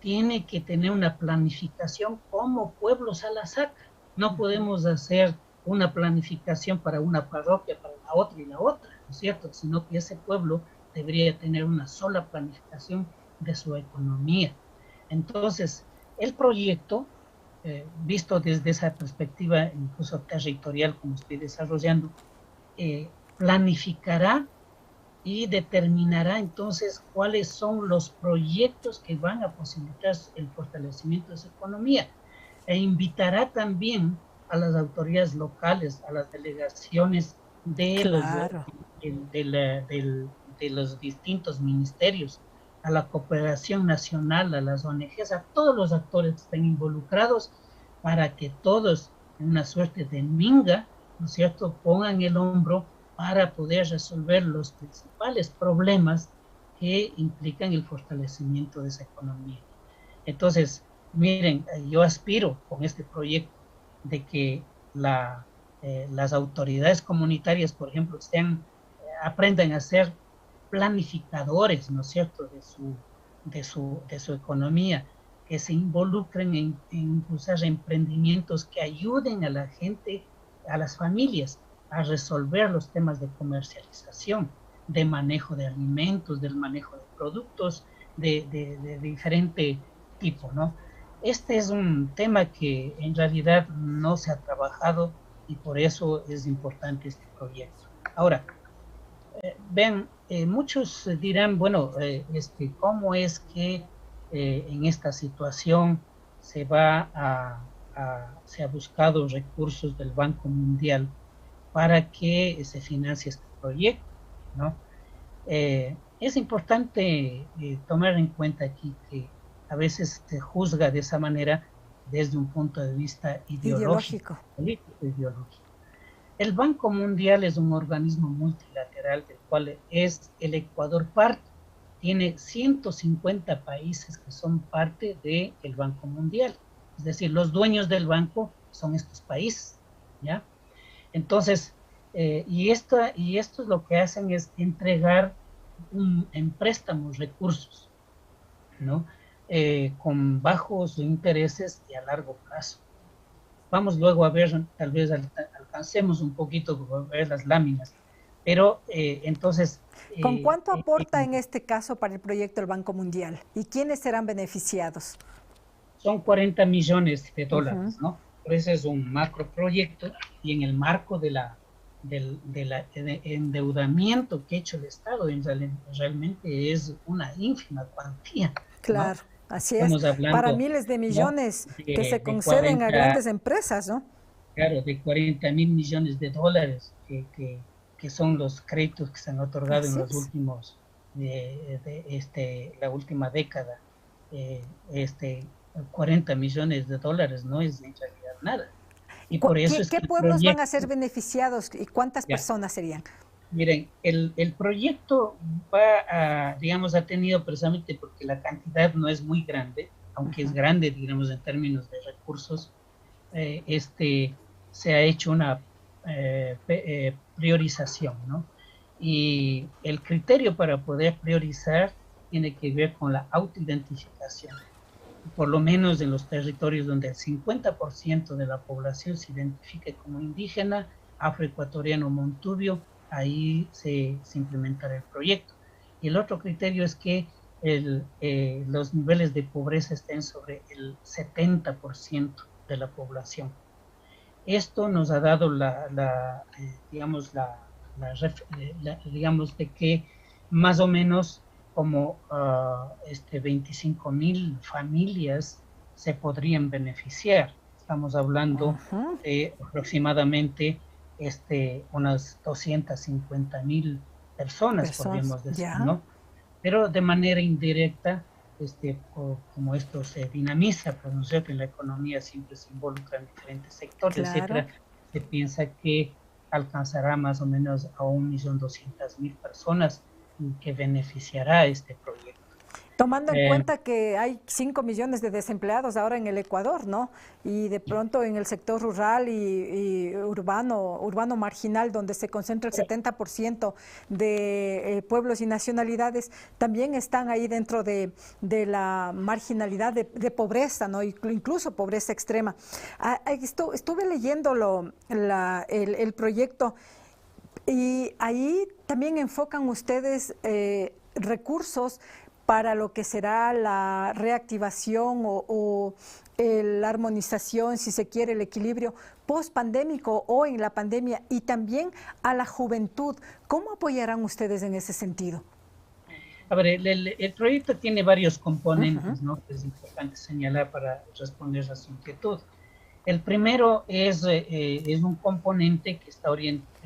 tiene que tener una planificación como pueblo Salasaca. No podemos hacer una planificación para una parroquia, para la otra y la otra, ¿no es cierto? Sino que ese pueblo debería tener una sola planificación de su economía. Entonces, el proyecto, visto desde esa perspectiva incluso territorial como estoy desarrollando, planificará y determinará entonces cuáles son los proyectos que van a posibilitar el fortalecimiento de su economía, e invitará también a las autoridades locales, a las delegaciones de los distintos ministerios, a la cooperación nacional, a las ONGs, a todos los actores que estén involucrados, para que todos, en una suerte de minga, ¿no es cierto?, pongan el hombro para poder resolver los principales problemas que implican el fortalecimiento de esa economía. Entonces, miren, yo aspiro con este proyecto de que las autoridades comunitarias, por ejemplo, aprendan a ser planificadores, ¿no es cierto?, de su economía, que se involucren en impulsar emprendimientos que ayuden a la gente, a las familias, a resolver los temas de comercialización, de manejo de alimentos, del manejo de productos de diferente tipo, ¿no? Este es un tema que en realidad no se ha trabajado y por eso es importante este proyecto. Ahora, ven, muchos dirán, bueno, ¿cómo es que en esta situación se ha buscado recursos del Banco Mundial para que se financie este proyecto, ¿no? Es importante tomar en cuenta aquí que a veces se juzga de esa manera desde un punto de vista ideológico. El Banco Mundial es un organismo multilateral del cual es el Ecuador parte. Tiene 150 países que son parte del Banco Mundial. Es decir, los dueños del banco son estos países, ¿ya? Entonces, y esto es lo que hacen es entregar en préstamos recursos, ¿no? Con bajos intereses y a largo plazo. Vamos luego a ver, tal vez alcancemos un poquito a ver las láminas, pero entonces... ¿Con cuánto aporta en este caso para el proyecto el Banco Mundial? ¿Y quiénes serán beneficiados? Son 40 millones de dólares, ¿no? Por eso es un macro proyecto y en el marco del endeudamiento que ha hecho el Estado, realmente es una ínfima cuantía. Claro, ¿no? así es. Para miles de millones, ¿no?, que se conceden a grandes empresas, ¿no? Claro, de 40.000 millones de dólares que son los créditos que se han otorgado en los últimos, la última década. 40 millones de dólares no es en realidad nada. Y por eso ¿Qué pueblos van a ser beneficiados y cuántas personas serían? Miren, el proyecto ha tenido precisamente porque la cantidad no es muy grande, aunque es grande, digamos, en términos de recursos, se ha hecho una priorización, ¿no? Y el criterio para poder priorizar tiene que ver con la autoidentificación. Por lo menos en los territorios donde el 50% de la población se identifique como indígena, afroecuatoriano, montubio, ahí se implementará el proyecto. Y el otro criterio es que los niveles de pobreza estén sobre el 70% de la población. Esto nos ha dado digamos de que más o menos como 25.000 familias se podrían beneficiar. Estamos hablando de aproximadamente unas 250.000 personas, podríamos decir, ¿no? Pero de manera indirecta, como esto se dinamiza, pues, ¿no es cierto?, en la economía siempre se involucran diferentes sectores, etcétera, se piensa que alcanzará más o menos a 1.200.000 personas que beneficiará este proyecto. Tomando en cuenta que hay 5 millones de desempleados ahora en el Ecuador, ¿no? Y de pronto en el sector rural y urbano marginal, donde se concentra el 70% de pueblos y nacionalidades, también están ahí dentro de la marginalidad de pobreza, ¿no? Incluso pobreza extrema. Estuve leyendo el proyecto y ahí también enfocan ustedes recursos para lo que será la reactivación o la armonización, si se quiere, el equilibrio post-pandémico o en la pandemia, y también a la juventud. ¿Cómo apoyarán ustedes en ese sentido? A ver, el proyecto tiene varios componentes, ¿no? Que es importante señalar para responder a su inquietud. El primero es un componente que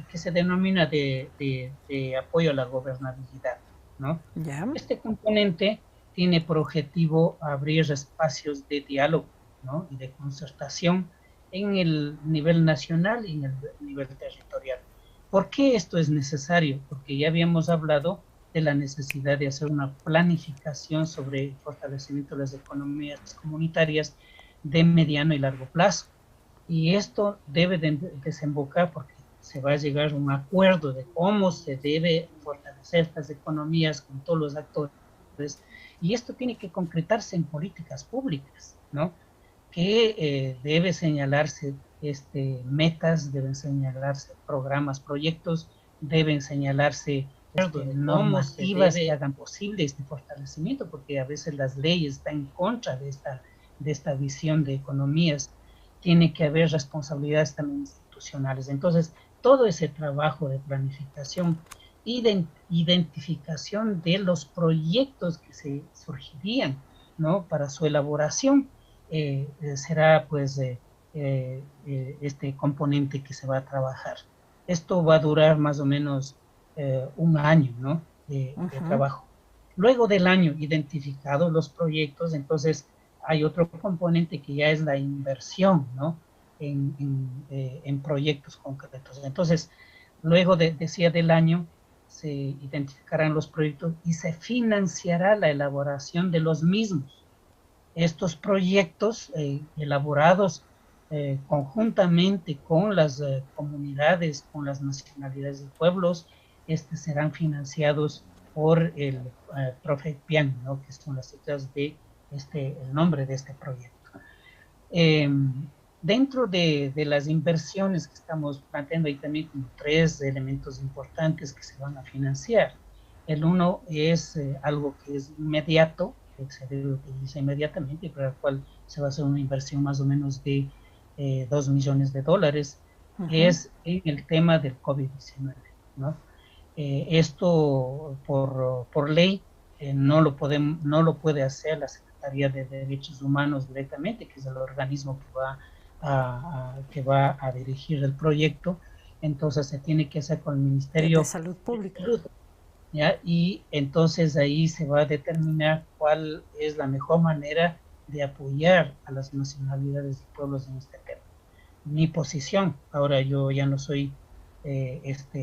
que se denomina de apoyo a la gobernabilidad, ¿no? Yeah. Este componente tiene por objetivo abrir espacios de diálogo, ¿no? Y de concertación en el nivel nacional y en el nivel territorial. ¿Por qué esto es necesario? Porque ya habíamos hablado de la necesidad de hacer una planificación sobre el fortalecimiento de las economías comunitarias de mediano y largo plazo. Y esto debe desembocar porque se va a llegar a un acuerdo de cómo se debe fortalecer estas economías con todos los actores, y esto tiene que concretarse en políticas públicas, ¿no? Que debe señalarse metas, deben señalarse programas, proyectos, deben señalarse normativas que hagan posible este fortalecimiento, porque a veces las leyes están en contra de esta visión de economías. Tiene que haber responsabilidades también institucionales. Entonces, todo ese trabajo de planificación y de identificación de los proyectos que se surgirían, ¿no? Para su elaboración, será pues este componente que se va a trabajar. Esto va a durar más o menos un año, ¿no? de trabajo. Luego del año identificados los proyectos, entonces hay otro componente que ya es la inversión, ¿no? En proyectos concretos. Entonces, luego decía del año, se identificarán los proyectos y se financiará la elaboración de los mismos. Estos proyectos elaborados conjuntamente con las comunidades, con las nacionalidades y pueblos, serán financiados por el Profepian, ¿no? Que son las siglas de el nombre de este proyecto. Dentro de las inversiones que estamos planteando, hay también como 3 elementos importantes que se van a financiar. El uno es algo que es inmediato, que se debe utilizar inmediatamente, para el cual se va a hacer una inversión más o menos de $2 millones, es en el tema del COVID-19, ¿no? Esto por ley no lo puede hacer la Secretaría de Derechos Humanos directamente, que es el organismo que va a dirigir el proyecto. Entonces se tiene que hacer con el Ministerio de Salud Pública. ¿Ya? Y entonces ahí se va a determinar cuál es la mejor manera de apoyar a las nacionalidades y pueblos en este tema. Mi posición, ahora yo ya no soy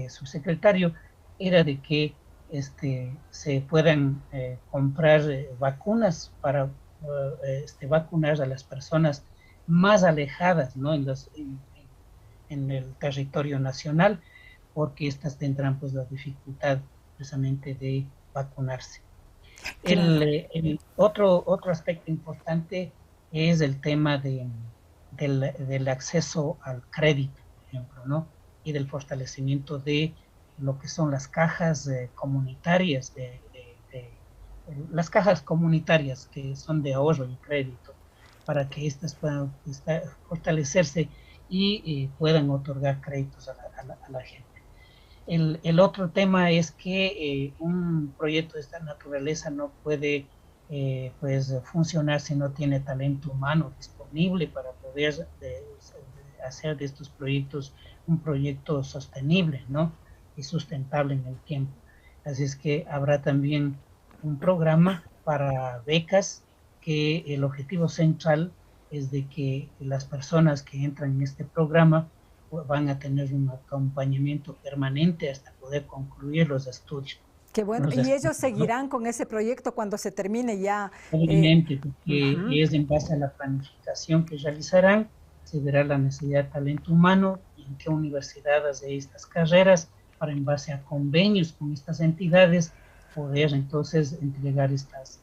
subsecretario, era de que se puedan comprar vacunas para vacunar a las personas más alejadas, ¿no? en el territorio nacional, porque estas tendrán pues la dificultad precisamente de vacunarse. El otro aspecto importante es el tema del acceso al crédito, por ejemplo, ¿no? Y del fortalecimiento de lo que son las cajas comunitarias, las cajas comunitarias que son de ahorro y crédito, para que éstas puedan fortalecerse y puedan otorgar créditos a la gente. El otro tema es que un proyecto de esta naturaleza no puede funcionar si no tiene talento humano disponible para poder hacer de estos proyectos un proyecto sostenible, ¿no? Y sustentable en el tiempo. Así es que habrá también un programa para becas, que el objetivo central es de que las personas que entran en este programa van a tener un acompañamiento permanente hasta poder concluir los estudios. Qué bueno. los Y ellos estudios, ¿no? seguirán con ese proyecto cuando se termine ya. Obviamente, porque es en base a la planificación que realizarán, se verá la necesidad de talento humano y en qué universidades de estas carreras, para en base a convenios con estas entidades, poder entonces entregar estas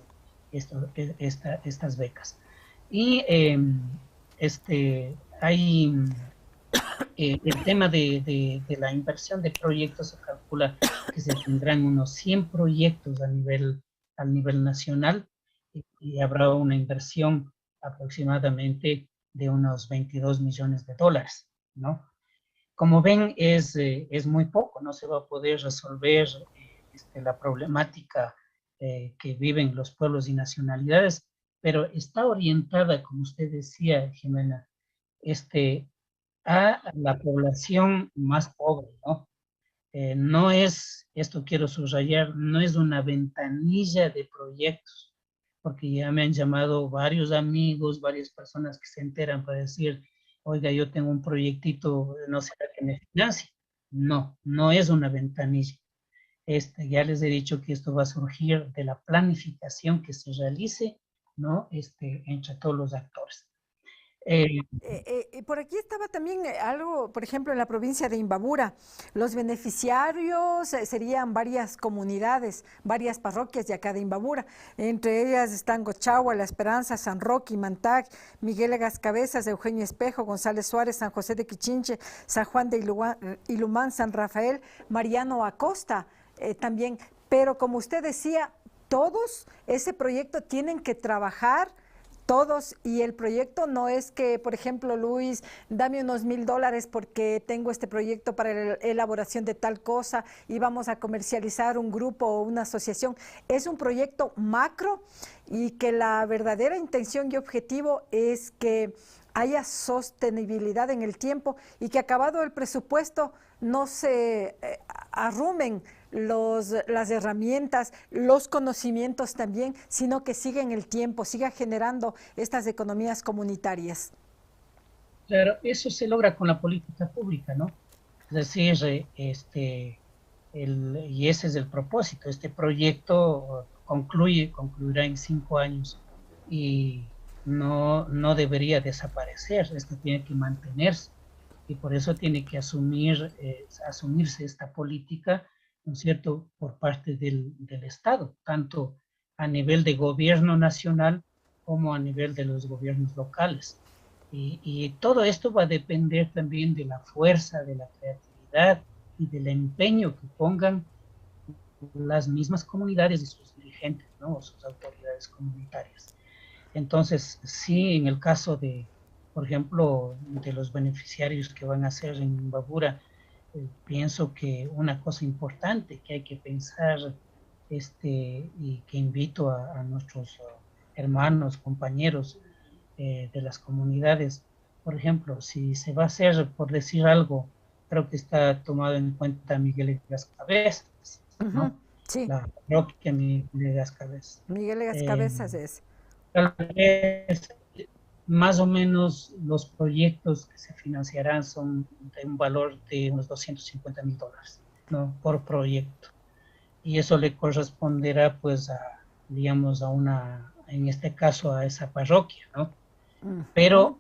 becas. Y hay el tema de la inversión de proyectos. Se calcula que se tendrán unos 100 proyectos a nivel nacional, y habrá una inversión aproximadamente de unos 22 millones de dólares, ¿no? Como ven, es muy poco, no se va a poder resolver la problemática que viven los pueblos y nacionalidades, pero está orientada, como usted decía, Jimena, a la población más pobre, ¿no? No es, esto quiero subrayar, no es una ventanilla de proyectos, porque ya me han llamado varios amigos, varias personas que se enteran para decir, oiga, yo tengo un proyectito, ¿no será que me financie? No, no es una ventanilla. Ya les he dicho que esto va a surgir de la planificación que se realice, ¿no? Entre todos los actores. Por aquí estaba también algo, por ejemplo, en la provincia de Imbabura. Los beneficiarios serían varias comunidades, varias parroquias de acá de Imbabura. Entre ellas están Gochagua, La Esperanza, San Roque, Mantag, Miguel Legas Cabezas, Eugenio Espejo, González Suárez, San José de Quichinche, San Juan de Ilumán, San Rafael, Mariano Acosta también. Pero como usted decía, todos ese proyecto tienen que trabajar todos, y el proyecto no es que, por ejemplo, Luis, dame unos $1,000 porque tengo este proyecto para la elaboración de tal cosa y vamos a comercializar un grupo o una asociación. Es un proyecto macro, y que la verdadera intención y objetivo es que haya sostenibilidad en el tiempo, y que acabado el presupuesto no se arrumen las herramientas, los conocimientos también, sino que siga en el tiempo, siga generando estas economías comunitarias. Claro, eso se logra con la política pública, ¿no? Es decir, y ese es el propósito. Este proyecto concluirá en 5 años, y no debería desaparecer. Esto tiene que mantenerse, y por eso tiene que asumirse esta política, ¿no es cierto?, por parte del Estado, tanto a nivel de gobierno nacional como a nivel de los gobiernos locales. Y todo esto va a depender también de la fuerza, de la creatividad y del empeño que pongan las mismas comunidades y sus dirigentes, ¿no?, o sus autoridades comunitarias. Entonces, sí, en el caso de, por ejemplo, de los beneficiarios que van a ser en Imbabura, pienso que una cosa importante que hay que pensar, y que invito a nuestros hermanos, compañeros de las comunidades, por ejemplo, si se va a hacer, por decir algo, creo que está tomado en cuenta Miguel Legas Cabezas, ¿no? Sí. La parroquia Miguel Legas Cabezas. Miguel Legas Cabezas es. Tal vez más o menos los proyectos que se financiarán son de un valor de unos $250,000, ¿no?, por proyecto. Y eso le corresponderá, pues, digamos, en este caso, a esa parroquia, ¿no? Pero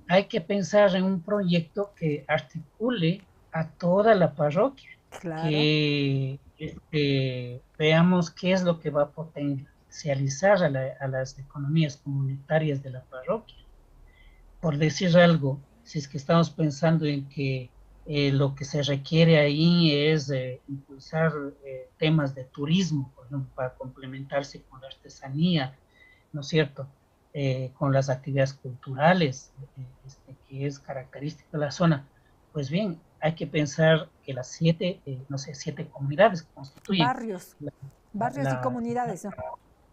hay que pensar en un proyecto que articule a toda la parroquia, claro, que veamos qué es lo que va a potencializar a las economías comunitarias de la parroquia. Por decir algo, si es que estamos pensando en que lo que se requiere ahí es impulsar temas de turismo, por ejemplo, para complementarse con la artesanía, ¿no es cierto?, con las actividades culturales, que es característica de la zona. Pues bien, hay que pensar que las 7 comunidades que constituyen barrios y comunidades, ¿no?,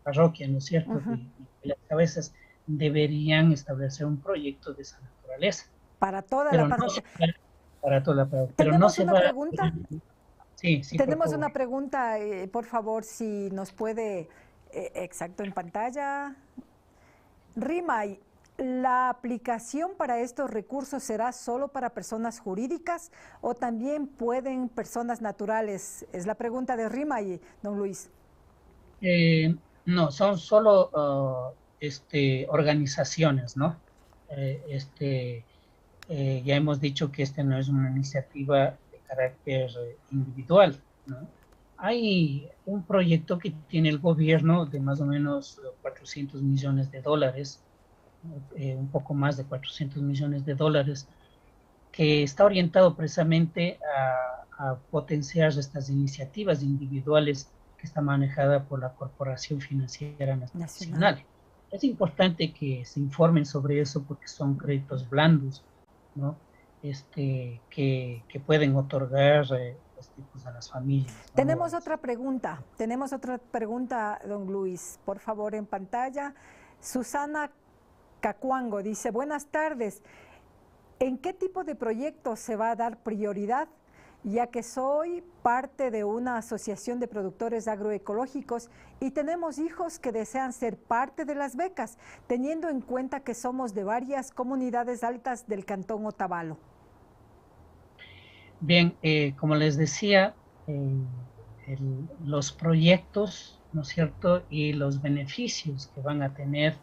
parroquia, ¿no es cierto?, de las cabezas, deberían establecer un proyecto de esa naturaleza. Para toda la parroquia. Para toda la parroquia. ¿Tenemos una pregunta? Sí, tenemos una pregunta, por favor, si nos puede, exacto, en pantalla. Rimay, ¿La aplicación para estos recursos será solo para personas jurídicas o también pueden personas naturales? Es la pregunta de Rima y don Luis. No, son solo organizaciones, ¿no? Ya hemos dicho que esta no es una iniciativa de carácter individual, ¿no? Hay un proyecto que tiene el gobierno de más o menos 400 millones de dólares, un poco más de 400 millones de dólares, que está orientado precisamente a potenciar estas iniciativas individuales que está manejada por la Corporación Financiera Nacional. Es importante que se informen sobre eso porque son créditos blandos, ¿no? Que pueden otorgar a las familias, ¿no? Tenemos otra pregunta, don Luis, por favor en pantalla. Susana Cacuango dice, buenas tardes, ¿en qué tipo de proyectos se va a dar prioridad? Ya que soy parte de una asociación de productores agroecológicos y tenemos hijos que desean ser parte de las becas, teniendo en cuenta que somos de varias comunidades altas del Cantón Otavalo. Bien, como les decía, los proyectos, ¿no es cierto?, y los beneficios que van a tener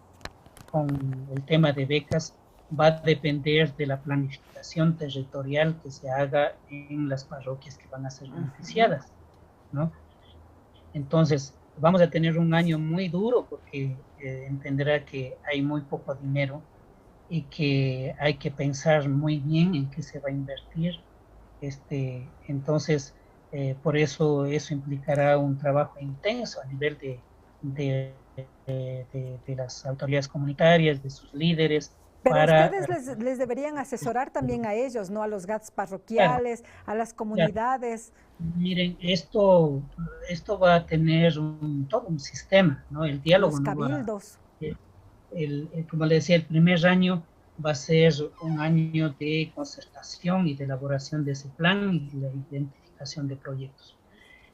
con el tema de becas va a depender de la planificación territorial que se haga en las parroquias que van a ser beneficiadas, ¿no? Entonces, vamos a tener un año muy duro porque entenderá que hay muy poco dinero y que hay que pensar muy bien en qué se va a invertir. Entonces, por eso implicará un trabajo intenso a nivel de las autoridades comunitarias, de sus líderes. Pero ustedes les deberían asesorar también a ellos, ¿no? A los GATS parroquiales, claro, a las comunidades. Claro. Miren, esto va a tener todo un sistema, ¿no? El diálogo. Los cabildos. Como le decía, el primer año va a ser un año de concertación y de elaboración de ese plan y la identificación de proyectos.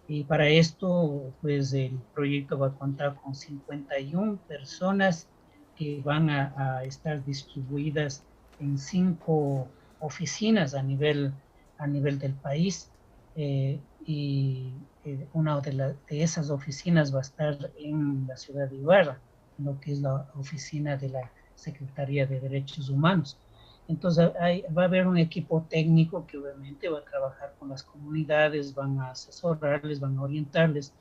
Y para esto, pues el proyecto va a contar con 51 personas que van a estar distribuidas en 5 oficinas a nivel del país. Y una de esas oficinas va a estar en la ciudad de Ibarra, lo que es la oficina de la Secretaría de Derechos Humanos. Entonces va a haber un equipo técnico que obviamente va a trabajar con las comunidades, van a asesorarles, van a orientarles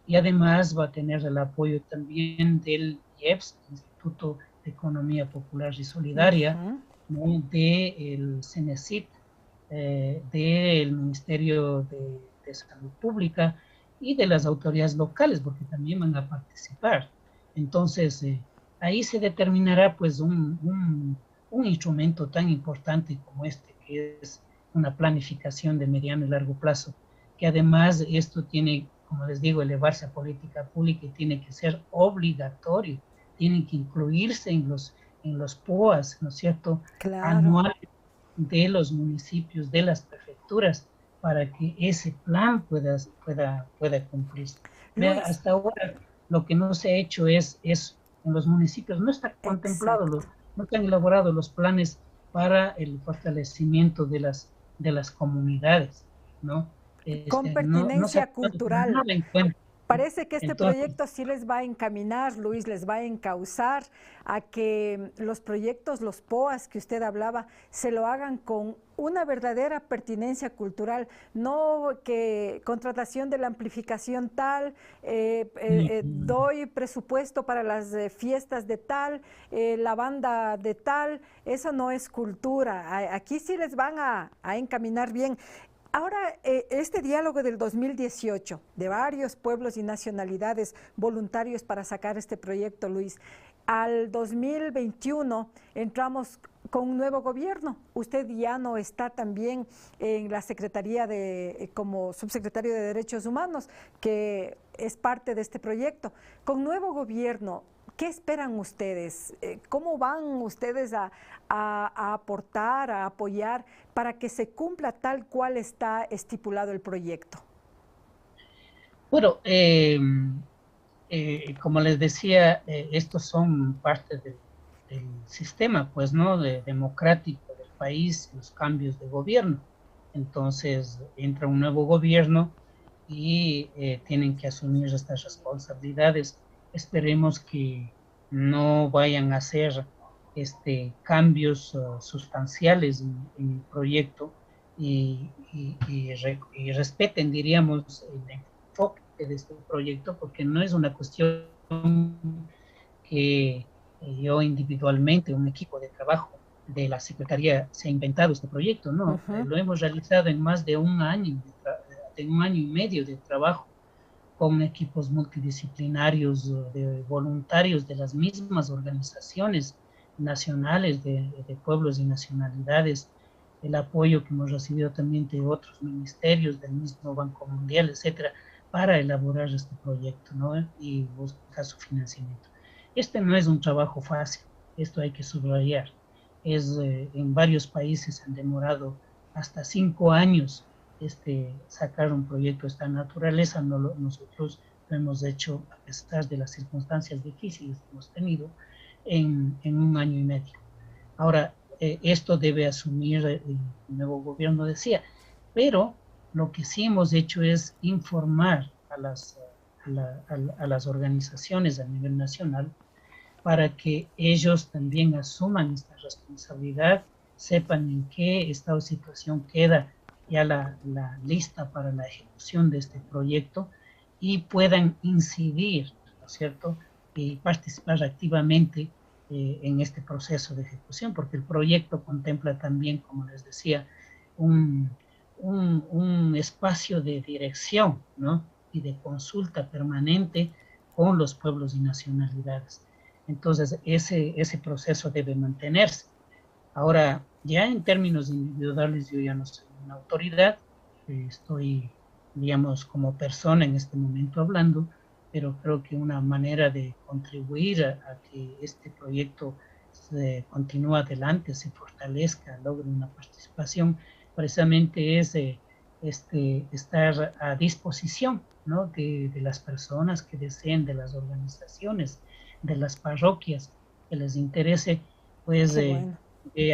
y además va a tener el apoyo también del IEPS, Instituto de Economía Popular y Solidaria, ¿no? Del CENESID, del Ministerio de Salud Pública y de las autoridades locales, porque también van a participar. Entonces, ahí se determinará pues un instrumento tan importante como este, que es una planificación de mediano y largo plazo, que además esto tiene, como les digo, elevarse a política pública y tiene que ser obligatorio, tienen que incluirse en los POAs, ¿no es cierto?, claro, anuales de los municipios, de las prefecturas, para que ese plan pueda cumplirse. Vea, hasta ahora lo que no se ha hecho es en los municipios, no está contemplado, no están elaborados los planes para el fortalecimiento de las comunidades, ¿no? Con pertinencia cultural. Parece que este proyecto sí les va a encaminar, Luis, les va a encauzar a que los proyectos, los POAs que usted hablaba, se lo hagan con una verdadera pertinencia cultural, no que contratación de la amplificación tal, doy presupuesto para las fiestas de tal, la banda de tal, eso no es cultura. Aquí sí les van a encaminar bien. Ahora, este diálogo del 2018, de varios pueblos y nacionalidades voluntarios para sacar este proyecto, Luis, al 2021 entramos con un nuevo gobierno. Usted ya no está también en la Secretaría como subsecretario de Derechos Humanos, que es parte de este proyecto. Con nuevo gobierno, ¿qué esperan ustedes? ¿Cómo van ustedes a aportar, a apoyar para que se cumpla tal cual está estipulado el proyecto? Bueno, como les decía, estos son parte sistema, pues, ¿no? Democrático del país, los cambios de gobierno. Entonces entra un nuevo gobierno y tienen que asumir estas responsabilidades. Esperemos que no vayan a hacer cambios sustanciales en el proyecto y respeten, diríamos, el enfoque de este proyecto, porque no es una cuestión que yo individualmente, un equipo de trabajo de la Secretaría se ha inventado este proyecto, no, lo hemos realizado en más de un año, en un año y medio de trabajo con equipos multidisciplinarios de voluntarios de las mismas organizaciones nacionales de pueblos y nacionalidades, el apoyo que hemos recibido también de otros ministerios, del mismo Banco Mundial, etcétera, para elaborar este proyecto, ¿no? Y buscar su financiamiento. Este no es un trabajo fácil, esto hay que subrayar. En varios países han demorado hasta 5 años sacar un proyecto de esta naturaleza. Nosotros lo hemos hecho a pesar de las circunstancias difíciles que hemos tenido en un año y medio. Ahora, esto debe asumir el nuevo gobierno, decía, pero lo que sí hemos hecho es informar a las organizaciones a nivel nacional para que ellos también asuman esta responsabilidad, sepan en qué estado de situación queda ya la lista para la ejecución de este proyecto y puedan incidir, ¿no es cierto?, y participar activamente en este proceso de ejecución, porque el proyecto contempla también, como les decía, un espacio de dirección, ¿no?, y de consulta permanente con los pueblos y nacionalidades. Entonces, ese proceso debe mantenerse. Ahora, ya en términos individuales, yo ya no soy una autoridad, estoy, digamos, como persona en este momento hablando, pero creo que una manera de contribuir a que este proyecto continúe adelante, se fortalezca, logre una participación, precisamente es estar a disposición, ¿no?, de las personas que deseen, de las organizaciones, de las parroquias que les interese, pues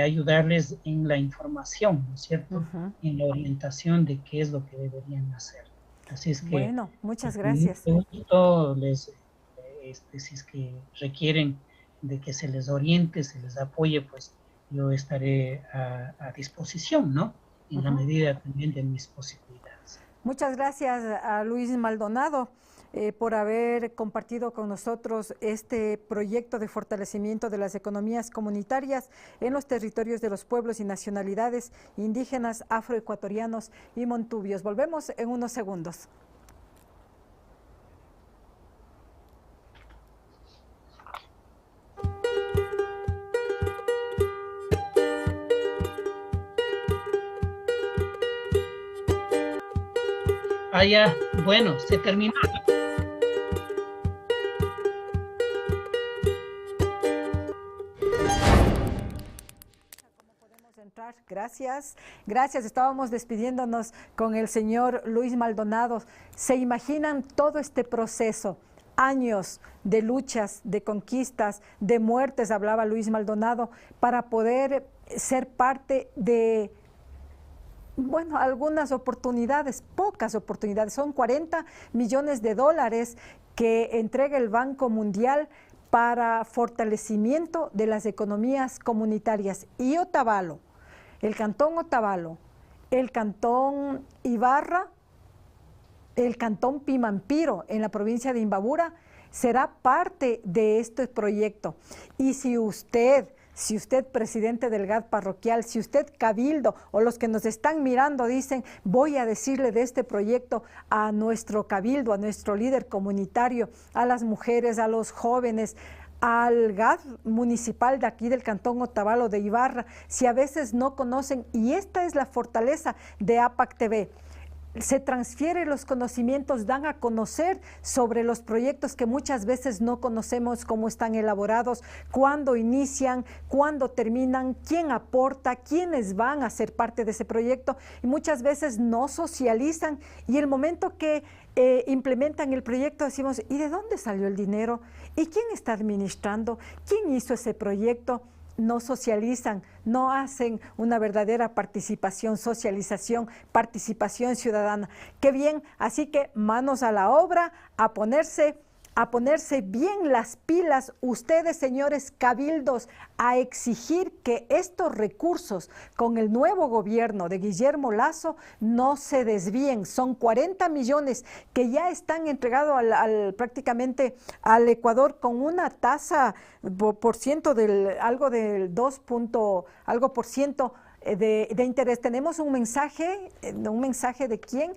ayudarles en la información, ¿no es cierto?, en la orientación de qué es lo que deberían hacer. Así es que, bueno, muchas gracias. Si es que requieren de que se les oriente, se les apoye, pues yo estaré a disposición, ¿no?, en la medida también de mis posibilidades. Muchas gracias a Luis Maldonado por haber compartido con nosotros este proyecto de fortalecimiento de las economías comunitarias en los territorios de los pueblos y nacionalidades indígenas, afroecuatorianos y montubios. Volvemos en unos segundos. Ya, bueno, se terminó. ¿Cómo podemos entrar? Gracias, gracias. Estábamos despidiéndonos con el señor Luis Maldonado. ¿Se imaginan todo este proceso? Años de luchas, de conquistas, de muertes, hablaba Luis Maldonado, para poder ser parte de... bueno, algunas oportunidades, pocas oportunidades, son 40 millones de dólares que entrega el Banco Mundial para fortalecimiento de las economías comunitarias. Y Otavalo, el Cantón Otavalo, el Cantón Ibarra, el Cantón Pimampiro en la provincia de Imbabura será parte de este proyecto. Y si usted, presidente del GAD parroquial, si usted cabildo o los que nos están mirando dicen, voy a decirle de este proyecto a nuestro cabildo, a nuestro líder comunitario, a las mujeres, a los jóvenes, al GAD municipal de aquí del Cantón Otavalo de Ibarra, si a veces no conocen, y esta es la fortaleza de APAC TV, se transfieren los conocimientos, dan a conocer sobre los proyectos que muchas veces no conocemos cómo están elaborados, cuándo inician, cuándo terminan, quién aporta, quiénes van a ser parte de ese proyecto, y muchas veces no socializan, y el momento que implementan el proyecto decimos, ¿y de dónde salió el dinero? ¿Y quién está administrando? ¿Quién hizo ese proyecto? No socializan, no hacen una verdadera participación, socialización, participación ciudadana. Qué bien, así que manos a la obra, a ponerse bien las pilas, ustedes, señores cabildos, a exigir que estos recursos con el nuevo gobierno de Guillermo Lasso no se desvíen. Son 40 millones que ya están entregados prácticamente al Ecuador con una tasa por ciento algo del 2% de interés. Tenemos un mensaje de quién.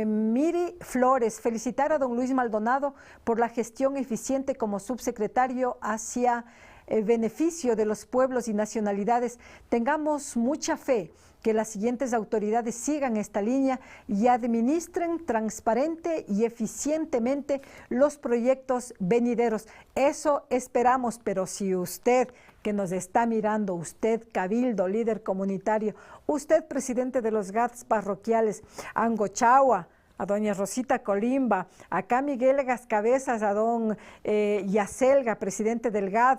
Miri Flores, felicitar a don Luis Maldonado por la gestión eficiente como subsecretario hacia beneficio de los pueblos y nacionalidades. Tengamos mucha fe que las siguientes autoridades sigan esta línea y administren transparente y eficientemente los proyectos venideros. Eso esperamos, pero si usted que nos está mirando, usted cabildo, líder comunitario, usted presidente de los GADs parroquiales, a Angochagua, a doña Rosita Colimba, acá Miguel Gascabezas, a don Yacelga, presidente del GAD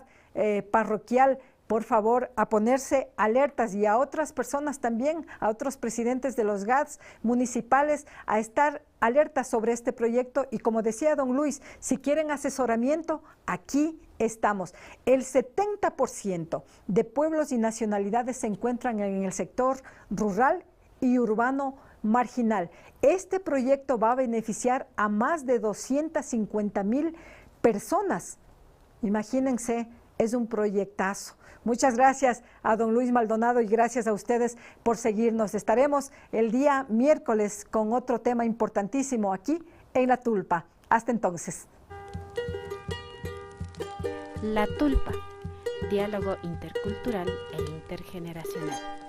parroquial, por favor, a ponerse alertas, y a otras personas también, a otros presidentes de los GADs municipales, a estar alertas sobre este proyecto. Y como decía don Luis, si quieren asesoramiento, aquí estamos. El 70% de pueblos y nacionalidades se encuentran en el sector rural y urbano marginal. Este proyecto va a beneficiar a más de 250,000 personas. Imagínense, es un proyectazo. Muchas gracias a don Luis Maldonado y gracias a ustedes por seguirnos. Estaremos el día miércoles con otro tema importantísimo aquí en La Tulpa. Hasta entonces. La Tulpa, diálogo intercultural e intergeneracional.